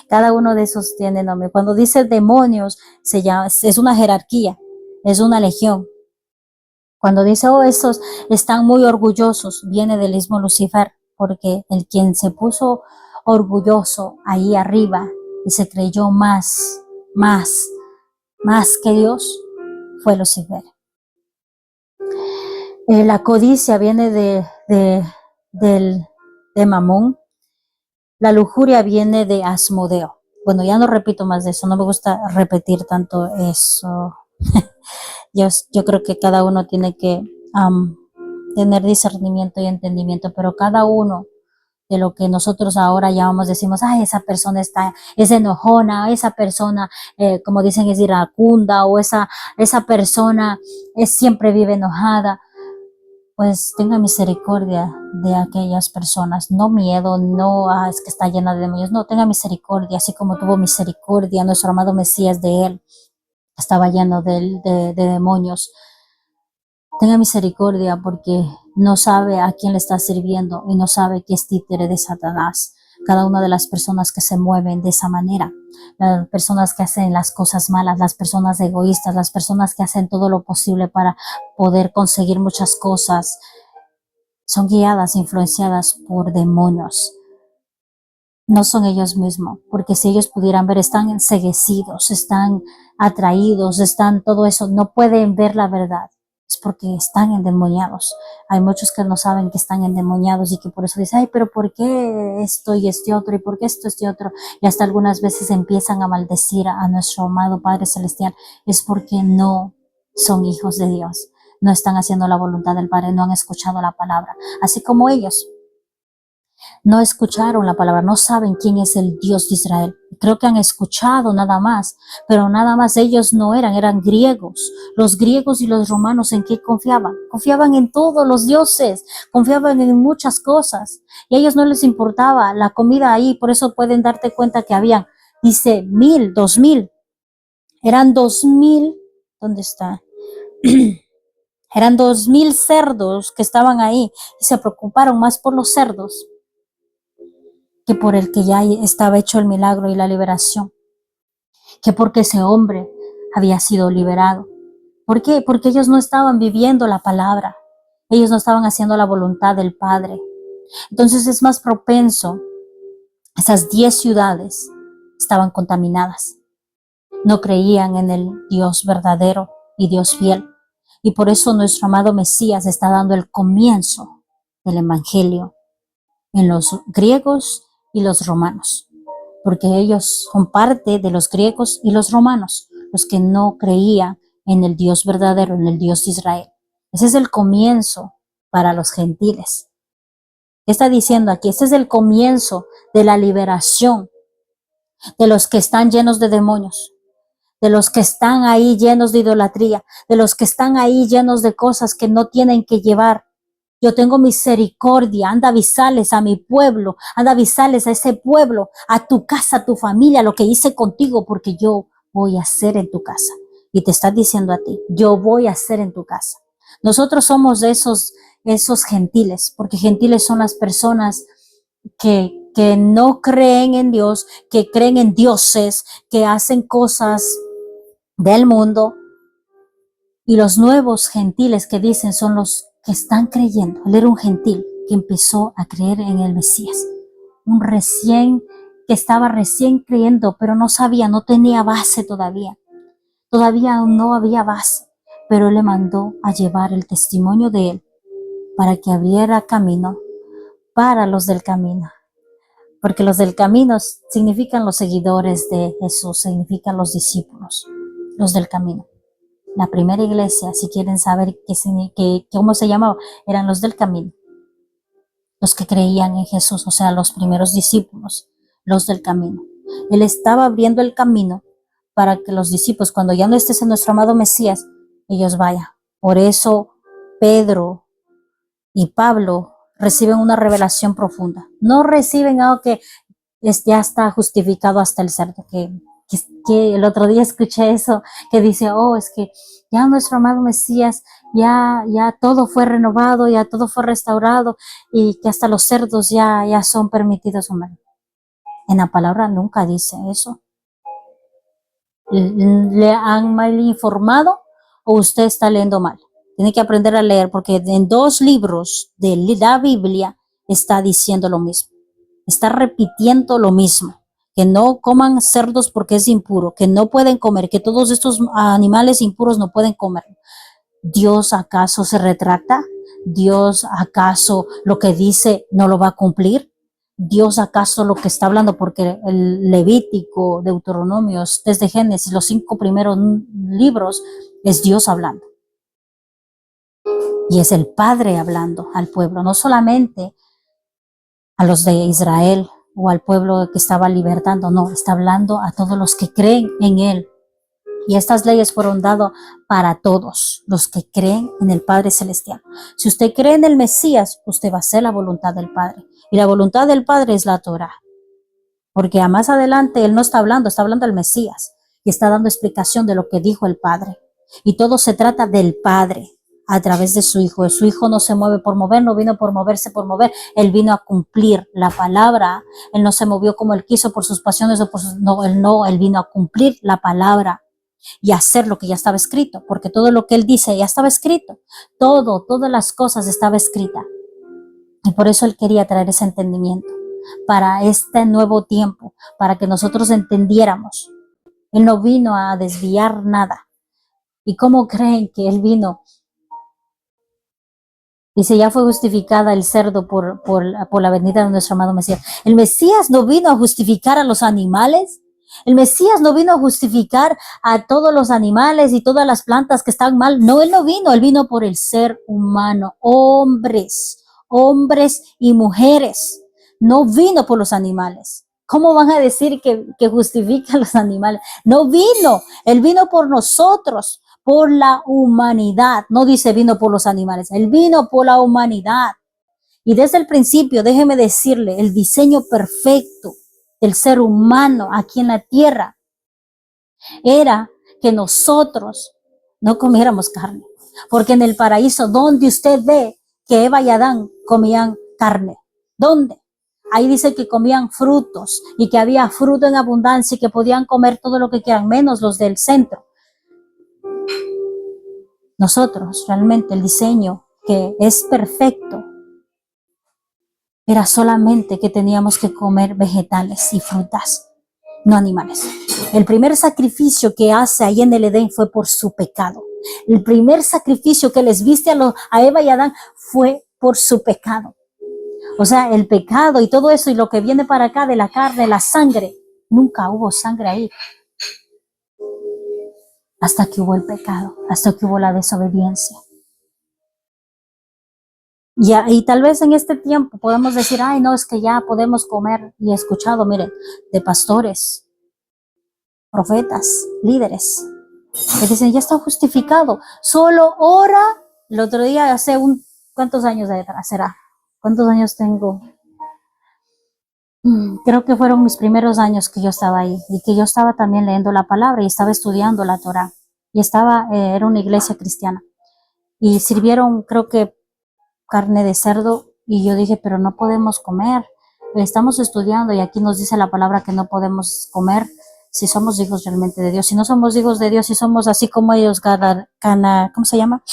Cada uno de esos tiene nombre. Cuando dice demonios, es una jerarquía, es una legión. Cuando dice, oh, estos están muy orgullosos, viene del mismo Lucifer, porque el quien se puso orgulloso ahí arriba y se creyó más que Dios, fue Lucifer. La codicia viene de Mamón. La lujuria viene de Asmodeo. Bueno, ya no repito más de eso, no me gusta repetir tanto eso. Yo creo que cada uno tiene que tener discernimiento y entendimiento, pero cada uno de lo que nosotros ahora llamamos, decimos, ay, esa persona es enojona, esa persona, como dicen, es iracunda, o esa persona siempre vive enojada. Pues tenga misericordia de aquellas personas, no miedo, no, es que está llena de demonios, no, tenga misericordia, así como tuvo misericordia nuestro amado Mesías de él, estaba lleno de demonios. Tenga misericordia porque no sabe a quién le está sirviendo y no sabe que es títere de Satanás. Cada una de las personas que se mueven de esa manera, las personas que hacen las cosas malas, las personas egoístas, las personas que hacen todo lo posible para poder conseguir muchas cosas, son guiadas, influenciadas por demonios. No son ellos mismos, porque si ellos pudieran ver, están enceguecidos, están atraídos, están todo eso, no pueden ver la verdad. Es porque están endemoniados. Hay muchos que no saben que están endemoniados y que por eso dicen, ay, pero ¿por qué esto y este otro? ¿Y por qué esto y este otro? Y hasta algunas veces empiezan a maldecir a nuestro amado Padre Celestial. Es porque no son hijos de Dios. No están haciendo la voluntad del Padre, no han escuchado la palabra. Así como ellos no escucharon la palabra, no saben quién es el Dios de Israel. Creo que han escuchado nada más, pero nada más ellos no eran griegos. Los griegos y los romanos, ¿en qué confiaban? Confiaban en todos los dioses, confiaban en muchas cosas y a ellos no les importaba la comida ahí. Por eso pueden darte cuenta que habían, dice, 1000, 2000, eran 2000, ¿dónde está? Eran 2000 cerdos que estaban ahí y se preocuparon más por los cerdos que por el que ya estaba hecho el milagro y la liberación, que porque ese hombre había sido liberado. ¿Por qué? Porque ellos no estaban viviendo la palabra, ellos no estaban haciendo la voluntad del Padre. Entonces es más propenso, esas 10 ciudades estaban contaminadas, no creían en el Dios verdadero y Dios fiel, y por eso nuestro amado Mesías está dando el comienzo del Evangelio en los griegos y los romanos, porque ellos son parte de los griegos y los romanos, los que no creían en el Dios verdadero, en el Dios de Israel. Ese es el comienzo para los gentiles. ¿Qué está diciendo aquí? Este es el comienzo de la liberación de los que están llenos de demonios, de los que están ahí llenos de idolatría, de los que están ahí llenos de cosas que no tienen que llevar. Yo tengo misericordia, anda avisales a mi pueblo, anda avisales a ese pueblo, a tu casa, a tu familia, lo que hice contigo, porque yo voy a hacer en tu casa. Y te está diciendo a ti, yo voy a hacer en tu casa. Nosotros somos de esos gentiles, porque gentiles son las personas que no creen en Dios, que creen en dioses, que hacen cosas del mundo. Y los nuevos gentiles que dicen son los que están creyendo. Él era un gentil que empezó a creer en el Mesías. Que estaba recién creyendo, pero no sabía, no tenía base todavía. Todavía no había base, pero Él le mandó a llevar el testimonio de Él para que abriera camino para los del camino. Porque los del camino significan los seguidores de Jesús, significan los discípulos, los del camino. La primera iglesia, si quieren saber cómo se llamaba, eran los del camino, los que creían en Jesús, o sea, los primeros discípulos, los del camino. Él estaba abriendo el camino para que los discípulos, cuando ya no estés en nuestro amado Mesías, ellos vayan. Por eso Pedro y Pablo reciben una revelación profunda. No reciben algo que ya está justificado hasta el cerdo, que el otro día escuché eso, que dice, es que ya nuestro amado Mesías, ya todo fue renovado, ya todo fue restaurado, y que hasta los cerdos ya son permitidos humanos. En la palabra nunca dice eso. ¿Le han mal informado o usted está leyendo mal? Tiene que aprender a leer, porque en 2 libros de la Biblia está diciendo lo mismo. Está repitiendo lo mismo. Que no coman cerdos porque es impuro, que no pueden comer, que todos estos animales impuros no pueden comer. ¿Dios acaso se retracta? ¿Dios acaso lo que dice no lo va a cumplir? ¿Dios acaso lo que está hablando? Porque el Levítico, Deuteronomio, desde Génesis, los 5 primeros libros, es Dios hablando. Y es el Padre hablando al pueblo, no solamente a los de Israel o al pueblo que estaba libertando, no, está hablando a todos los que creen en Él. Y estas leyes fueron dadas para todos los que creen en el Padre Celestial. Si usted cree en el Mesías, usted va a hacer la voluntad del Padre. Y la voluntad del Padre es la Torá. Porque a más adelante Él no está hablando el Mesías. Y está dando explicación de lo que dijo el Padre. Y todo se trata del Padre a través de su Hijo. Su Hijo no se mueve por mover, no vino por moverse por mover. Él vino a cumplir la palabra. Él no se movió como Él quiso por sus pasiones o por sus... Él vino a cumplir la palabra y hacer lo que ya estaba escrito, porque todo lo que Él dice ya estaba escrito. Todas las cosas estaba escrita. Y por eso Él quería traer ese entendimiento para este nuevo tiempo, para que nosotros entendiéramos. Él no vino a desviar nada. ¿Y cómo creen que Él vino? Dice, ya fue justificada el cerdo por la venida de nuestro amado Mesías. El Mesías no vino a justificar a los animales. El Mesías no vino a justificar a todos los animales y todas las plantas que están mal. No, Él no vino. Él vino por el ser humano. Hombres y mujeres. No vino por los animales. ¿Cómo van a decir que justifica a los animales? No vino. Él vino por nosotros. Por la humanidad. No dice vino por los animales, Él vino por la humanidad. Y desde el principio, déjeme decirle, el diseño perfecto del ser humano aquí en la tierra era que nosotros no comiéramos carne. Porque en el paraíso, donde usted ve que Eva y Adán comían carne, ¿dónde? Ahí dice que comían frutos y que había fruto en abundancia y que podían comer todo lo que quieran, menos los del centro. Nosotros, realmente, el diseño que es perfecto, era solamente que teníamos que comer vegetales y frutas, no animales. El primer sacrificio que hace ahí en el Edén fue por su pecado. El primer sacrificio que les viste a Eva y Adán fue por su pecado. O sea, el pecado y todo eso y lo que viene para acá de la carne, la sangre, nunca hubo sangre ahí. Hasta que hubo el pecado, hasta que hubo la desobediencia. Y tal vez en este tiempo podemos decir, ay, no, es que ya podemos comer. Y he escuchado, miren, de pastores, profetas, líderes, que dicen, ya está justificado, solo ora. El otro día, hace ¿cuántos años será? ¿Cuántos años tengo? Creo que fueron mis primeros años que yo estaba ahí y que yo estaba también leyendo la palabra y estaba estudiando la Torá y era una iglesia cristiana y sirvieron, creo que, carne de cerdo y yo dije, pero no podemos comer, estamos estudiando y aquí nos dice la palabra que no podemos comer si somos hijos realmente de Dios. Si no somos hijos de Dios, si somos así como ellos, ¿cómo se llama?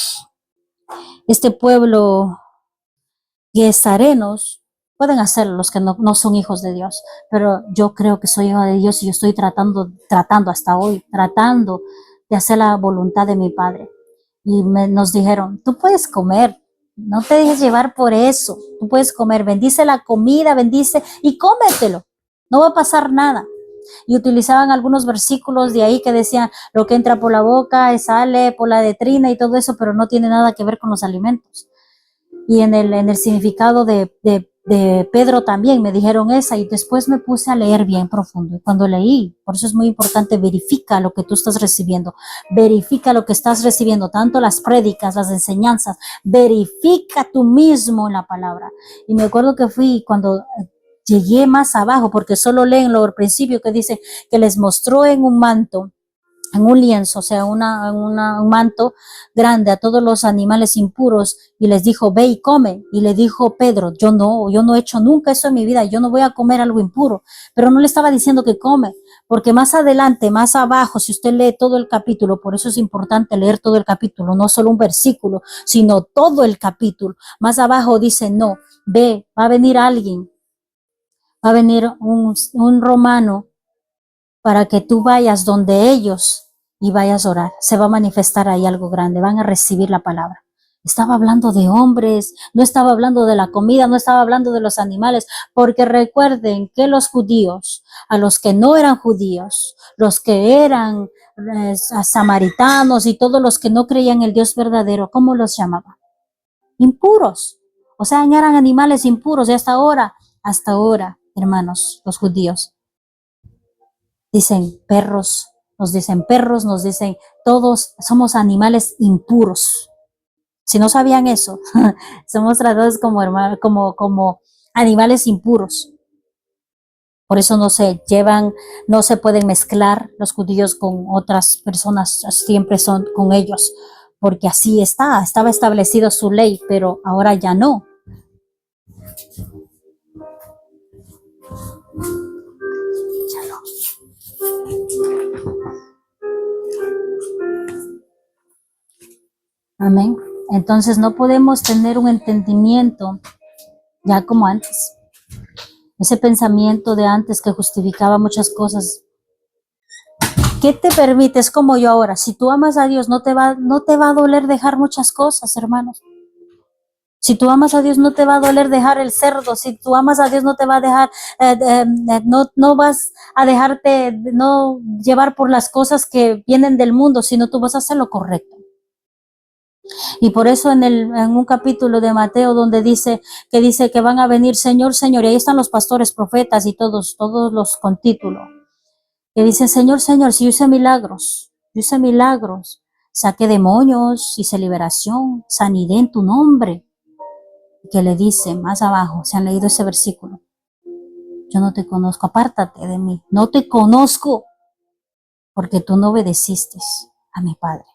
Este pueblo gesarenos pueden hacerlo los que no son hijos de Dios, pero yo creo que soy hijo de Dios y yo estoy tratando hasta hoy, tratando de hacer la voluntad de mi Padre. Y nos dijeron, tú puedes comer, no te dejes llevar por eso, tú puedes comer, bendice la comida, bendice y cómetelo, no va a pasar nada. Y utilizaban algunos versículos de ahí que decían, lo que entra por la boca sale por la letrina y todo eso, pero no tiene nada que ver con los alimentos. Y en el significado de Pedro también me dijeron esa, y después me puse a leer bien profundo. Y cuando leí, por eso es muy importante, verifica lo que tú estás recibiendo, verifica lo que estás recibiendo, tanto las prédicas, las enseñanzas, verifica tú mismo en la palabra. Y me acuerdo que fui cuando llegué más abajo, porque solo leen lo al principio que dice que les mostró en un manto, en un lienzo, o sea, un manto grande a todos los animales impuros y les dijo, ve y come. Y le dijo Pedro, yo no he hecho nunca eso en mi vida, yo no voy a comer algo impuro. Pero no le estaba diciendo que come, porque más adelante, más abajo, si usted lee todo el capítulo, por eso es importante leer todo el capítulo, no solo un versículo, sino todo el capítulo. Más abajo dice, no, ve, va a venir alguien, va a venir un romano para que tú vayas donde ellos y vayas a orar. Se va a manifestar ahí algo grande, van a recibir la palabra. Estaba hablando de hombres, no estaba hablando de la comida, no estaba hablando de los animales, porque recuerden que los judíos, a los que no eran judíos, los que eran samaritanos y todos los que no creían el Dios verdadero, ¿cómo los llamaban? Impuros. O sea, eran animales impuros y hasta ahora, hermanos, los judíos dicen perros, nos dicen todos somos animales impuros. Si no sabían eso, somos tratados como como animales impuros. Por eso no se llevan, no se pueden mezclar los judíos con otras personas, siempre son con ellos, porque así estaba establecido su ley, pero ahora ya no. Ya no. Amén. Entonces no podemos tener un entendimiento ya como antes. Ese pensamiento de antes que justificaba muchas cosas. ¿Qué te permite? Es como yo ahora. Si tú amas a Dios, no te va a doler dejar muchas cosas, hermanos. Si tú amas a Dios, no te va a doler dejar el cerdo. Si tú amas a Dios, no te va a dejar, no vas a dejarte, no llevar por las cosas que vienen del mundo, sino tú vas a hacer lo correcto. Y por eso en un capítulo de Mateo donde dice que van a venir Señor, Señor, y ahí están los pastores, profetas y todos los con título, que dicen Señor, Señor, si yo hice milagros, saqué demonios, hice liberación, sanidad en tu nombre, que le dice más abajo, se han leído ese versículo, yo no te conozco, apártate de mí, no te conozco, porque tú no obedeciste a mi Padre,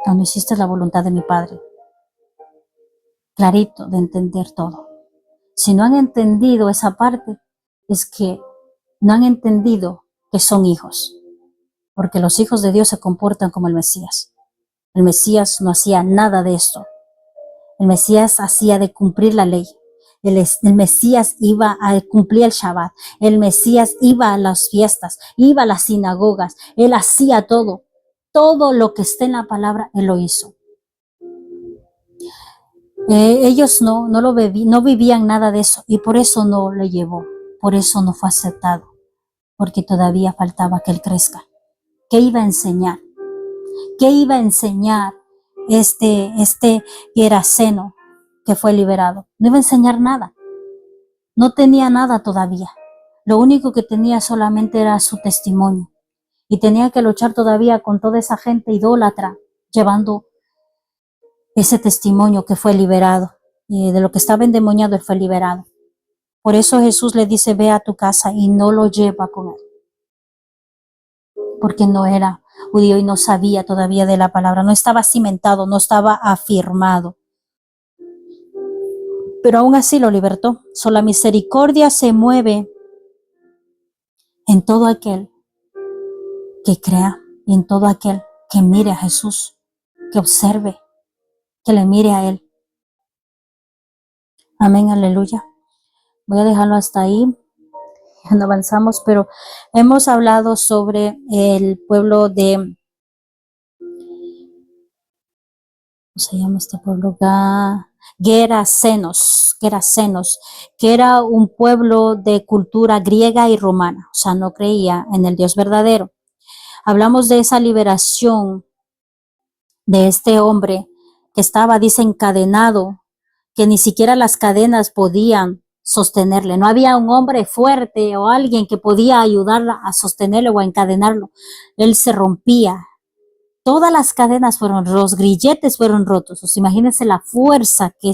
tú no hiciste la voluntad de mi Padre. Clarito de entender todo. Si no han entendido esa parte, es que no han entendido que son hijos, porque los hijos de Dios se comportan como el Mesías. El Mesías no hacía nada de esto. El Mesías hacía de cumplir la ley. El Mesías iba a cumplir el Shabbat. El Mesías iba a las fiestas, iba a las sinagogas. Él hacía todo. Todo lo que está en la palabra, Él lo hizo. Ellos no vivían nada de eso y por eso no lo llevó, por eso no fue aceptado, porque todavía faltaba que él crezca. ¿Qué iba a enseñar? ¿Qué iba a enseñar este Geraseno que fue liberado? No iba a enseñar nada, no tenía nada todavía. Lo único que tenía solamente era su testimonio y tenía que luchar todavía con toda esa gente idólatra, llevando ese testimonio que fue liberado. De lo que estaba endemoniado, él fue liberado. Por eso Jesús le dice, ve a tu casa y no lo lleva con él. Porque no era judío y no sabía todavía de la palabra, no estaba cimentado, no estaba afirmado. Pero aún así lo libertó. So, la misericordia se mueve en todo aquel que crea, en todo aquel que mire a Jesús, que observe, que le mire a Él. Amén, aleluya. Voy a dejarlo hasta ahí. Ya no avanzamos, pero hemos hablado sobre el pueblo de, ¿cómo se llama este pueblo? Gerasenos, que era un pueblo de cultura griega y romana, o sea, no creía en el Dios verdadero. Hablamos de esa liberación de este hombre que estaba desencadenado, que ni siquiera las cadenas podían sostenerle. No había un hombre fuerte o alguien que podía ayudarla a sostenerlo o a encadenarlo. Él se rompía. Todas las cadenas fueron, los grilletes fueron rotos. O sea, imagínense la fuerza que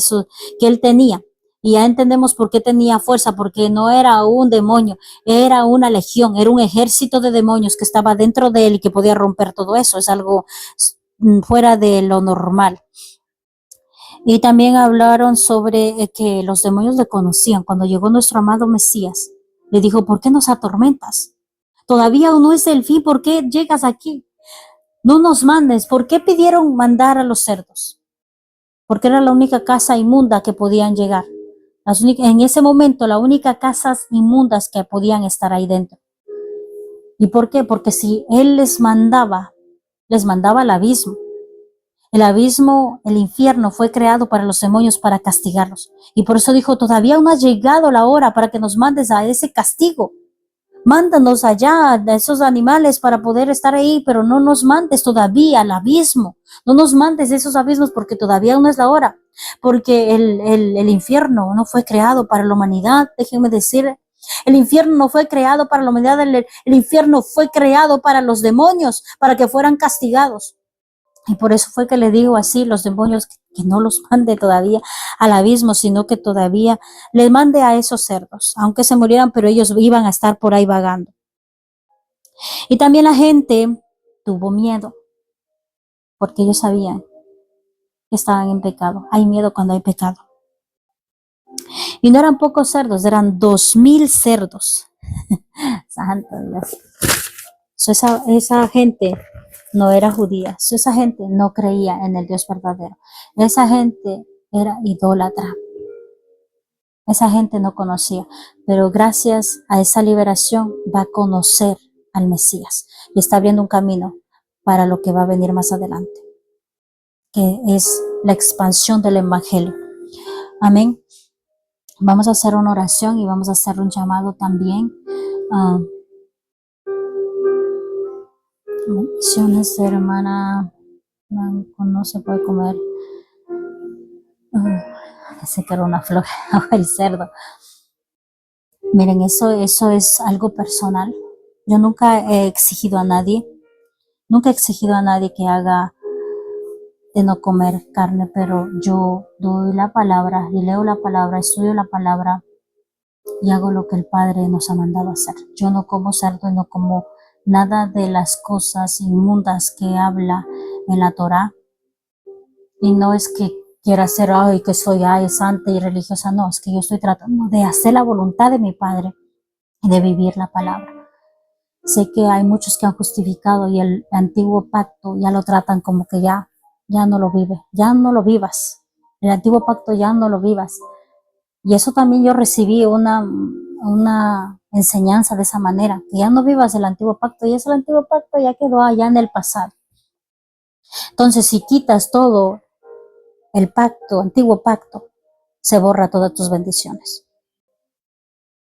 él tenía. Y ya entendemos por qué tenía fuerza, porque no era un demonio, era una legión, era un ejército de demonios que estaba dentro de él y que podía romper todo eso. Es algo fuera de lo normal. Y también hablaron sobre que los demonios le conocían. Cuando llegó nuestro amado Mesías, le dijo, ¿por qué nos atormentas? Todavía no es el fin, ¿por qué llegas aquí? No nos mandes. ¿Por qué pidieron mandar a los cerdos? Porque era la única casa inmunda que podían llegar. En ese momento, la única casas inmundas que podían estar ahí dentro. ¿Y por qué? Porque si Él les mandaba al abismo. El abismo, el infierno fue creado para los demonios, para castigarlos. Y por eso dijo, todavía no ha llegado la hora para que nos mandes a ese castigo. Mándanos allá a esos animales para poder estar ahí, pero no nos mandes todavía al abismo. No nos mandes esos abismos porque todavía no es la hora. Porque el infierno no fue creado para la humanidad, déjenme decir. El infierno no fue creado para la humanidad, el infierno fue creado para los demonios, para que fueran castigados. Y por eso fue que le digo así, los demonios, que no los mande todavía al abismo, sino que todavía les mande a esos cerdos, aunque se murieran, pero ellos iban a estar por ahí vagando. Y también la gente tuvo miedo, porque ellos sabían que estaban en pecado. Hay miedo cuando hay pecado. Y no eran pocos cerdos, eran 2,000 cerdos. Santo Dios. Esa gente no era judía, esa gente no creía en el Dios verdadero, esa gente era idólatra, esa gente no conocía, pero gracias a esa liberación va a conocer al Mesías y está abriendo un camino para lo que va a venir más adelante, que es la expansión del evangelio. Amén. Vamos a hacer una oración y vamos a hacer un llamado también. Bendiciones, hermana. No se puede comer. Ese que era una flor, el cerdo. Miren, eso es algo personal. Yo nunca he exigido a nadie que haga de no comer carne, pero yo doy la palabra y leo la palabra, estudio la palabra y hago lo que el Padre nos ha mandado hacer. Yo no como cerdo y no como nada de las cosas inmundas que habla en la Torá. Y no es que quiera ser, que soy santa y religiosa, no, es que yo estoy tratando de hacer la voluntad de mi Padre y de vivir la palabra. Sé que hay muchos que han justificado y el antiguo pacto ya lo tratan como que ya no lo vive, ya no lo vivas. El antiguo pacto ya no lo vivas. Y eso también yo recibí una enseñanza de esa manera, que ya no vivas el antiguo pacto, y eso el antiguo pacto ya quedó allá en el pasado. Entonces, si quitas todo el pacto, antiguo pacto, se borra todas tus bendiciones.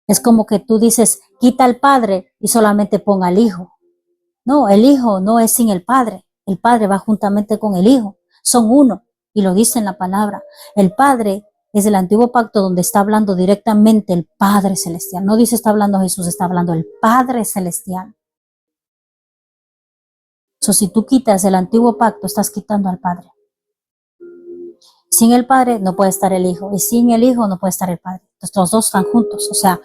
Es como que tú dices, quita al Padre y solamente ponga al Hijo. No, el Hijo no es sin el Padre va juntamente con el Hijo, son uno, y lo dice en la palabra. El Padre es el antiguo pacto donde está hablando directamente el Padre Celestial. No dice está hablando Jesús, está hablando el Padre Celestial. Si tú quitas el antiguo pacto, estás quitando al Padre. Sin el Padre no puede estar el Hijo, y sin el Hijo no puede estar el Padre. Entonces los dos están juntos, o sea,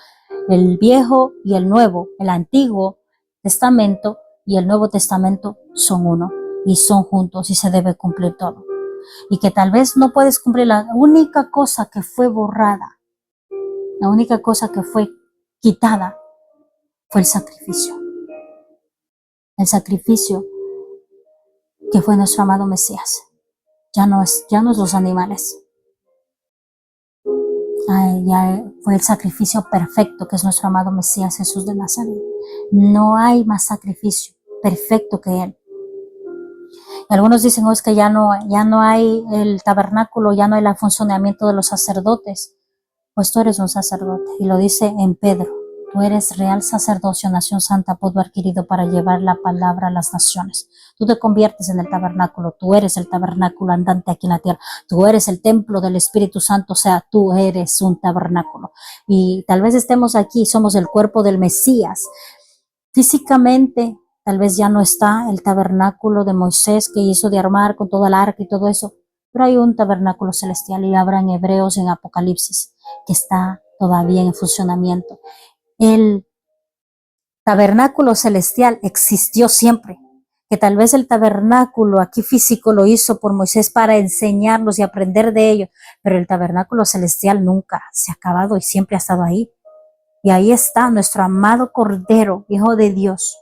el Viejo y el Nuevo, el Antiguo Testamento y el Nuevo Testamento son uno, y son juntos, y se debe cumplir todo. Y que tal vez no puedes cumplir, la única cosa que fue borrada, la única cosa que fue quitada fue el sacrificio. El sacrificio que fue nuestro amado Mesías. ya no es los animales. Ya fue el sacrificio perfecto que es nuestro amado Mesías Jesús de Nazaret. No hay más sacrificio perfecto que Él. Y algunos dicen, es que ya no hay el tabernáculo, ya no hay el funcionamiento de los sacerdotes. Pues tú eres un sacerdote, y lo dice en Pedro. Tú eres real sacerdocio, nación santa, pueblo adquirido para llevar la palabra a las naciones. Tú te conviertes en el tabernáculo, tú eres el tabernáculo andante aquí en la tierra, tú eres el templo del Espíritu Santo, o sea, tú eres un tabernáculo. Y tal vez estemos aquí, somos el cuerpo del Mesías. Físicamente, tal vez ya no está el tabernáculo de Moisés que hizo de armar con toda el arca y todo eso, pero hay un tabernáculo celestial, y habla en Hebreos, en Apocalipsis, que está todavía en funcionamiento. El tabernáculo celestial existió siempre, que tal vez el tabernáculo aquí físico lo hizo por Moisés para enseñarnos y aprender de ello, pero el tabernáculo celestial nunca se ha acabado y siempre ha estado ahí. Y ahí está nuestro amado Cordero, Hijo de Dios.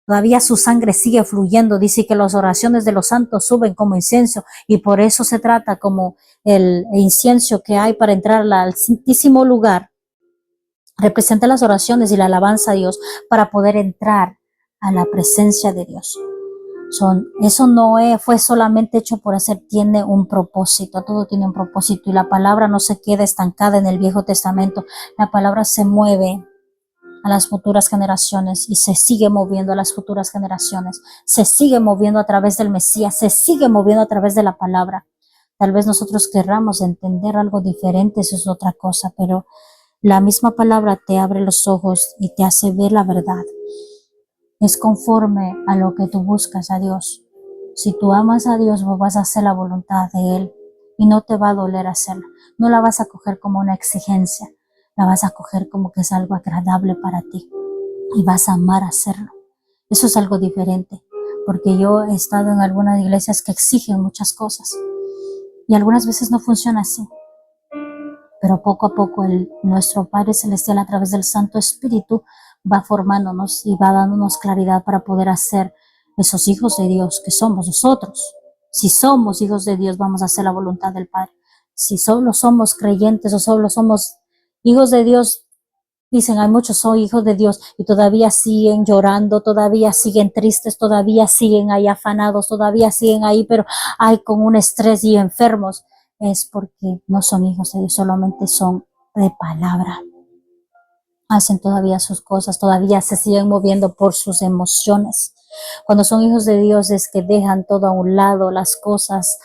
Todavía su sangre sigue fluyendo. Dice que las oraciones de los santos suben como incienso, y por eso se trata como el incienso que hay para entrar al santísimo lugar. Representa las oraciones y la alabanza a Dios para poder entrar a la presencia de Dios. Eso no fue solamente hecho por hacer, tiene un propósito, todo tiene un propósito, y la palabra no se queda estancada en el Viejo Testamento. La palabra se mueve a las futuras generaciones y se sigue moviendo a las futuras generaciones, se sigue moviendo a través del Mesías, se sigue moviendo a través de la palabra. Tal vez nosotros querramos entender algo diferente, eso es otra cosa, pero la misma palabra te abre los ojos y te hace ver la verdad. Es conforme a lo que tú buscas a Dios. Si tú amas a Dios, vos vas a hacer la voluntad de Él y no te va a doler hacerla. No la vas a coger como una exigencia, la vas a coger como que es algo agradable para ti y vas a amar hacerlo. Eso es algo diferente, porque yo he estado en algunas iglesias que exigen muchas cosas y algunas veces no funciona así. Pero poco a poco nuestro Padre Celestial, a través del Santo Espíritu, va formándonos y va dándonos claridad para poder hacer esos hijos de Dios que somos nosotros. Si somos hijos de Dios, vamos a hacer la voluntad del Padre. Si solo somos creyentes o solo somos hijos de Dios, dicen, hay muchos son hijos de Dios y todavía siguen llorando, todavía siguen tristes, todavía siguen ahí afanados, todavía siguen ahí, pero hay con un estrés y enfermos. Es porque no son hijos de Dios, solamente son de palabra. Hacen todavía sus cosas, todavía se siguen moviendo por sus emociones. Cuando son hijos de Dios es que dejan todo a un lado, las cosas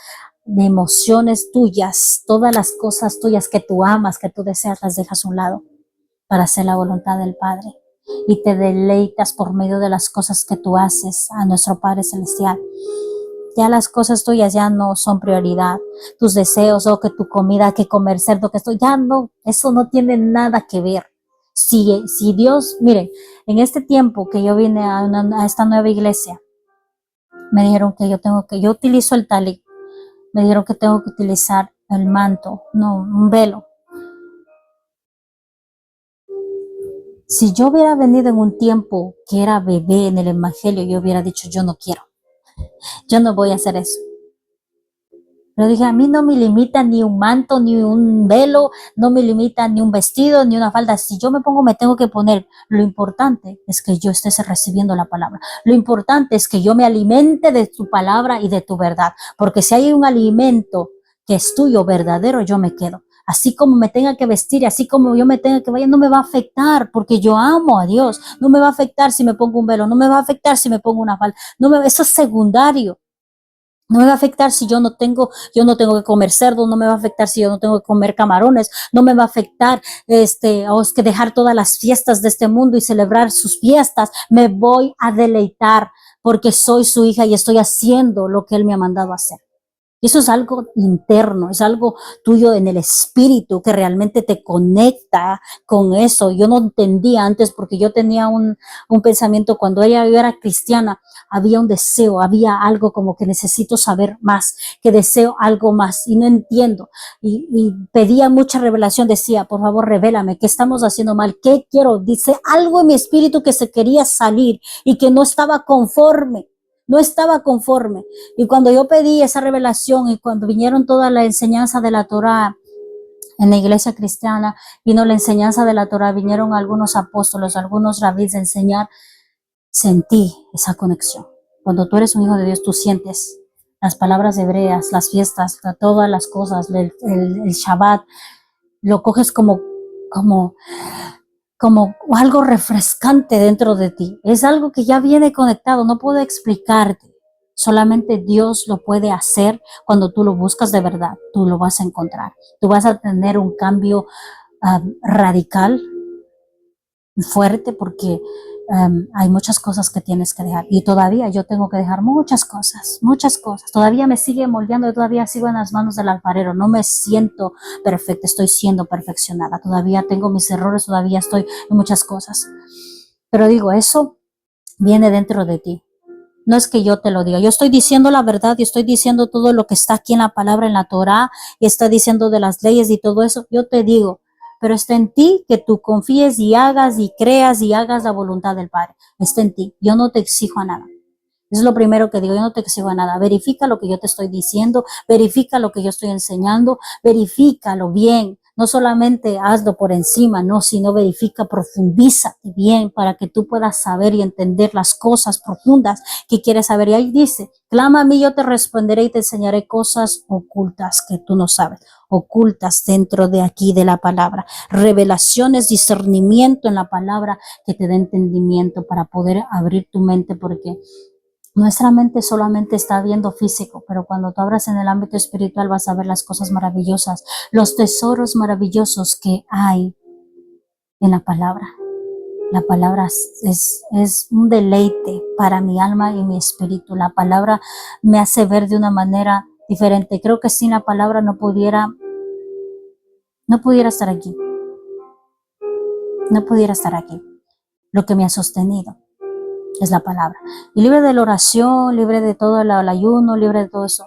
de emociones tuyas, todas las cosas tuyas que tú amas, que tú deseas, las dejas a un lado para hacer la voluntad del Padre. Y te deleitas por medio de las cosas que tú haces a nuestro Padre Celestial. Ya las cosas tuyas ya no son prioridad. Tus deseos, o que tu comida, que comer cerdo, que esto, ya no, eso no tiene nada que ver. Si Dios, miren, en este tiempo que yo vine a esta nueva iglesia, me dijeron que yo utilizo el talit, me dijeron que tengo que utilizar el manto, no, un velo. Si yo hubiera venido en un tiempo que era bebé en el evangelio, yo hubiera dicho, yo no quiero, yo no voy a hacer eso. Pero dije, a mí no me limita ni un manto, ni un velo, no me limita ni un vestido, ni una falda. Si yo me pongo, me tengo que poner. Lo importante es que yo esté recibiendo la palabra. Lo importante es que yo me alimente de tu palabra y de tu verdad. Porque si hay un alimento que es tuyo, verdadero, yo me quedo. Así como me tenga que vestir, así como yo me tenga que vaya, no me va a afectar, porque yo amo a Dios. No me va a afectar si me pongo un velo, no me va a afectar si me pongo una falda. Eso es secundario. No me va a afectar si yo no tengo que comer cerdo, no me va a afectar si yo no tengo que comer camarones, no me va a afectar, es que dejar todas las fiestas de este mundo y celebrar sus fiestas. Me voy a deleitar porque soy su hija y estoy haciendo lo que Él me ha mandado a hacer. Y eso es algo interno, es algo tuyo en el espíritu que realmente te conecta con eso. Yo no entendía antes porque yo tenía un pensamiento cuando yo era cristiana, había un deseo, había algo como que necesito saber más, que deseo algo más y no entiendo. Y pedía mucha revelación, decía, por favor, revélame, ¿qué estamos haciendo mal? ¿Qué quiero? Dice algo en mi espíritu que se quería salir y que no estaba conforme. no estaba conforme. Y cuando yo pedí esa revelación y cuando vinieron toda la enseñanza de la Torá en la iglesia cristiana, vino la enseñanza de la Torá, vinieron algunos apóstoles, algunos rabís a enseñar, sentí esa conexión. Cuando tú eres un hijo de Dios, tú sientes las palabras hebreas, las fiestas, todas las cosas, el Shabbat, lo coges como algo refrescante dentro de ti. Es algo que ya viene conectado, no puedo explicarte. Solamente Dios lo puede hacer cuando tú lo buscas de verdad. Tú lo vas a encontrar. Tú vas a tener un cambio radical, fuerte, porque hay muchas cosas que tienes que dejar. Y todavía yo tengo que dejar muchas cosas. Todavía me sigue moldeando, todavía sigo en las manos del alfarero. No me siento perfecta, estoy siendo perfeccionada. Todavía tengo mis errores, todavía estoy en muchas cosas. Pero digo, eso viene dentro de ti. No es que yo te lo diga. Yo estoy diciendo la verdad y estoy diciendo todo lo que está aquí en la palabra, en la Torá, y está diciendo de las leyes y todo eso. Yo te digo, pero está en ti que tú confíes y hagas y creas y hagas la voluntad del Padre. Está en ti. Yo no te exijo a nada. Eso es lo primero que digo, yo no te exijo a nada. Verifica lo que yo te estoy diciendo, verifica lo que yo estoy enseñando, verifícalo bien. No solamente hazlo por encima, no, sino verifica, profundízate bien para que tú puedas saber y entender las cosas profundas que quieres saber. Y ahí dice, clama a mí, yo te responderé y te enseñaré cosas ocultas que tú no sabes, ocultas dentro de aquí de la palabra. Revelaciones, discernimiento en la palabra que te dé entendimiento para poder abrir tu mente, porque nuestra mente solamente está viendo físico, pero cuando tú abras en el ámbito espiritual vas a ver las cosas maravillosas, los tesoros maravillosos que hay en la palabra. La palabra es un deleite para mi alma y mi espíritu. La palabra me hace ver de una manera diferente. Creo que sin la palabra no pudiera estar aquí. No pudiera estar aquí. Lo que me ha sostenido es la palabra. Y libre de la oración, libre de todo el ayuno, libre de todo eso.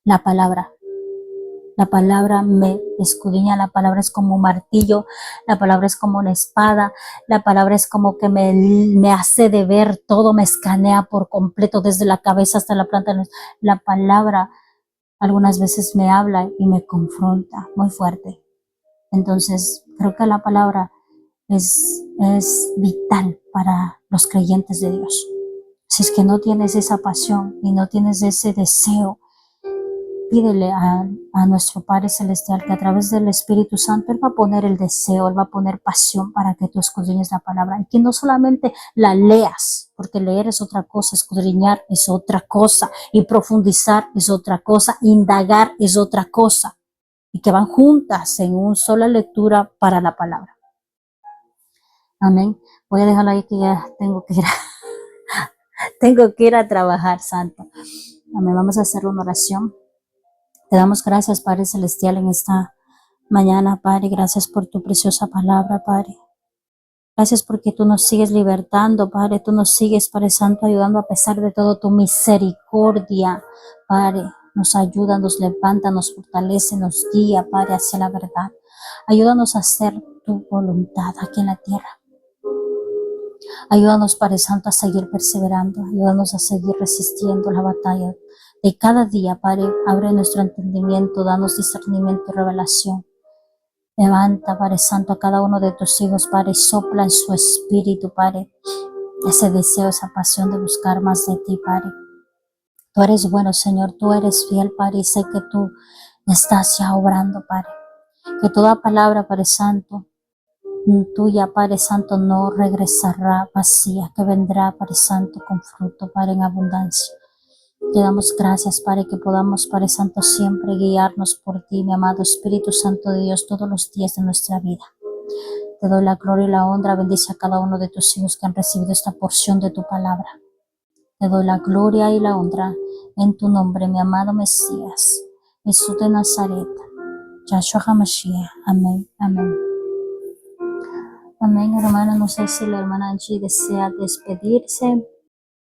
La palabra me escudriña, la palabra es como un martillo, la palabra es como una espada, la palabra es como que me hace de ver todo, me escanea por completo desde la cabeza hasta la planta. La palabra algunas veces me habla y me confronta muy fuerte. Entonces creo que la palabra es vital para los creyentes de Dios. Si es que no tienes esa pasión y no tienes ese deseo, pídele a nuestro Padre Celestial que a través del Espíritu Santo Él va a poner el deseo, Él va a poner pasión para que tú escudriñes la palabra y que no solamente la leas, porque leer es otra cosa, escudriñar es otra cosa y profundizar es otra cosa, indagar es otra cosa, y que van juntas en una sola lectura para la palabra. Amén. Voy a dejarlo ahí que ya tengo que ir a trabajar, santo. Amén. Vamos a hacer una oración. Te damos gracias, Padre Celestial, en esta mañana, Padre. Gracias por tu preciosa palabra, Padre. Gracias porque tú nos sigues libertando, Padre. Tú nos sigues, Padre Santo, ayudando a pesar de todo tu misericordia, Padre. Nos ayuda, nos levanta, nos fortalece, nos guía, Padre, hacia la verdad. Ayúdanos a hacer tu voluntad aquí en la tierra. Ayúdanos, Padre Santo, a seguir perseverando. Ayúdanos a seguir resistiendo la batalla de cada día, Padre. Abre nuestro entendimiento, danos discernimiento y revelación. Levanta, Padre Santo, a cada uno de tus hijos, Padre. Sopla en su espíritu, Padre, ese deseo, esa pasión de buscar más de ti, Padre. Tú eres bueno, Señor. Tú eres fiel, Padre, y sé que tú estás ya obrando, Padre. Que toda palabra, Padre Santo, tuya, Padre Santo, no regresará vacía, que vendrá, Padre Santo, con fruto, Padre, en abundancia. Te damos gracias, Padre, que podamos, Padre Santo, siempre guiarnos por ti, mi amado Espíritu Santo de Dios, todos los días de nuestra vida. Te doy la gloria y la honra. Bendice a cada uno de tus hijos que han recibido esta porción de tu palabra. Te doy la gloria y la honra en tu nombre, mi amado Mesías, Jesús de Nazaret, Yahshua HaMashiach. Amén, amén. Amén, hermana. No sé si la hermana Angie desea despedirse.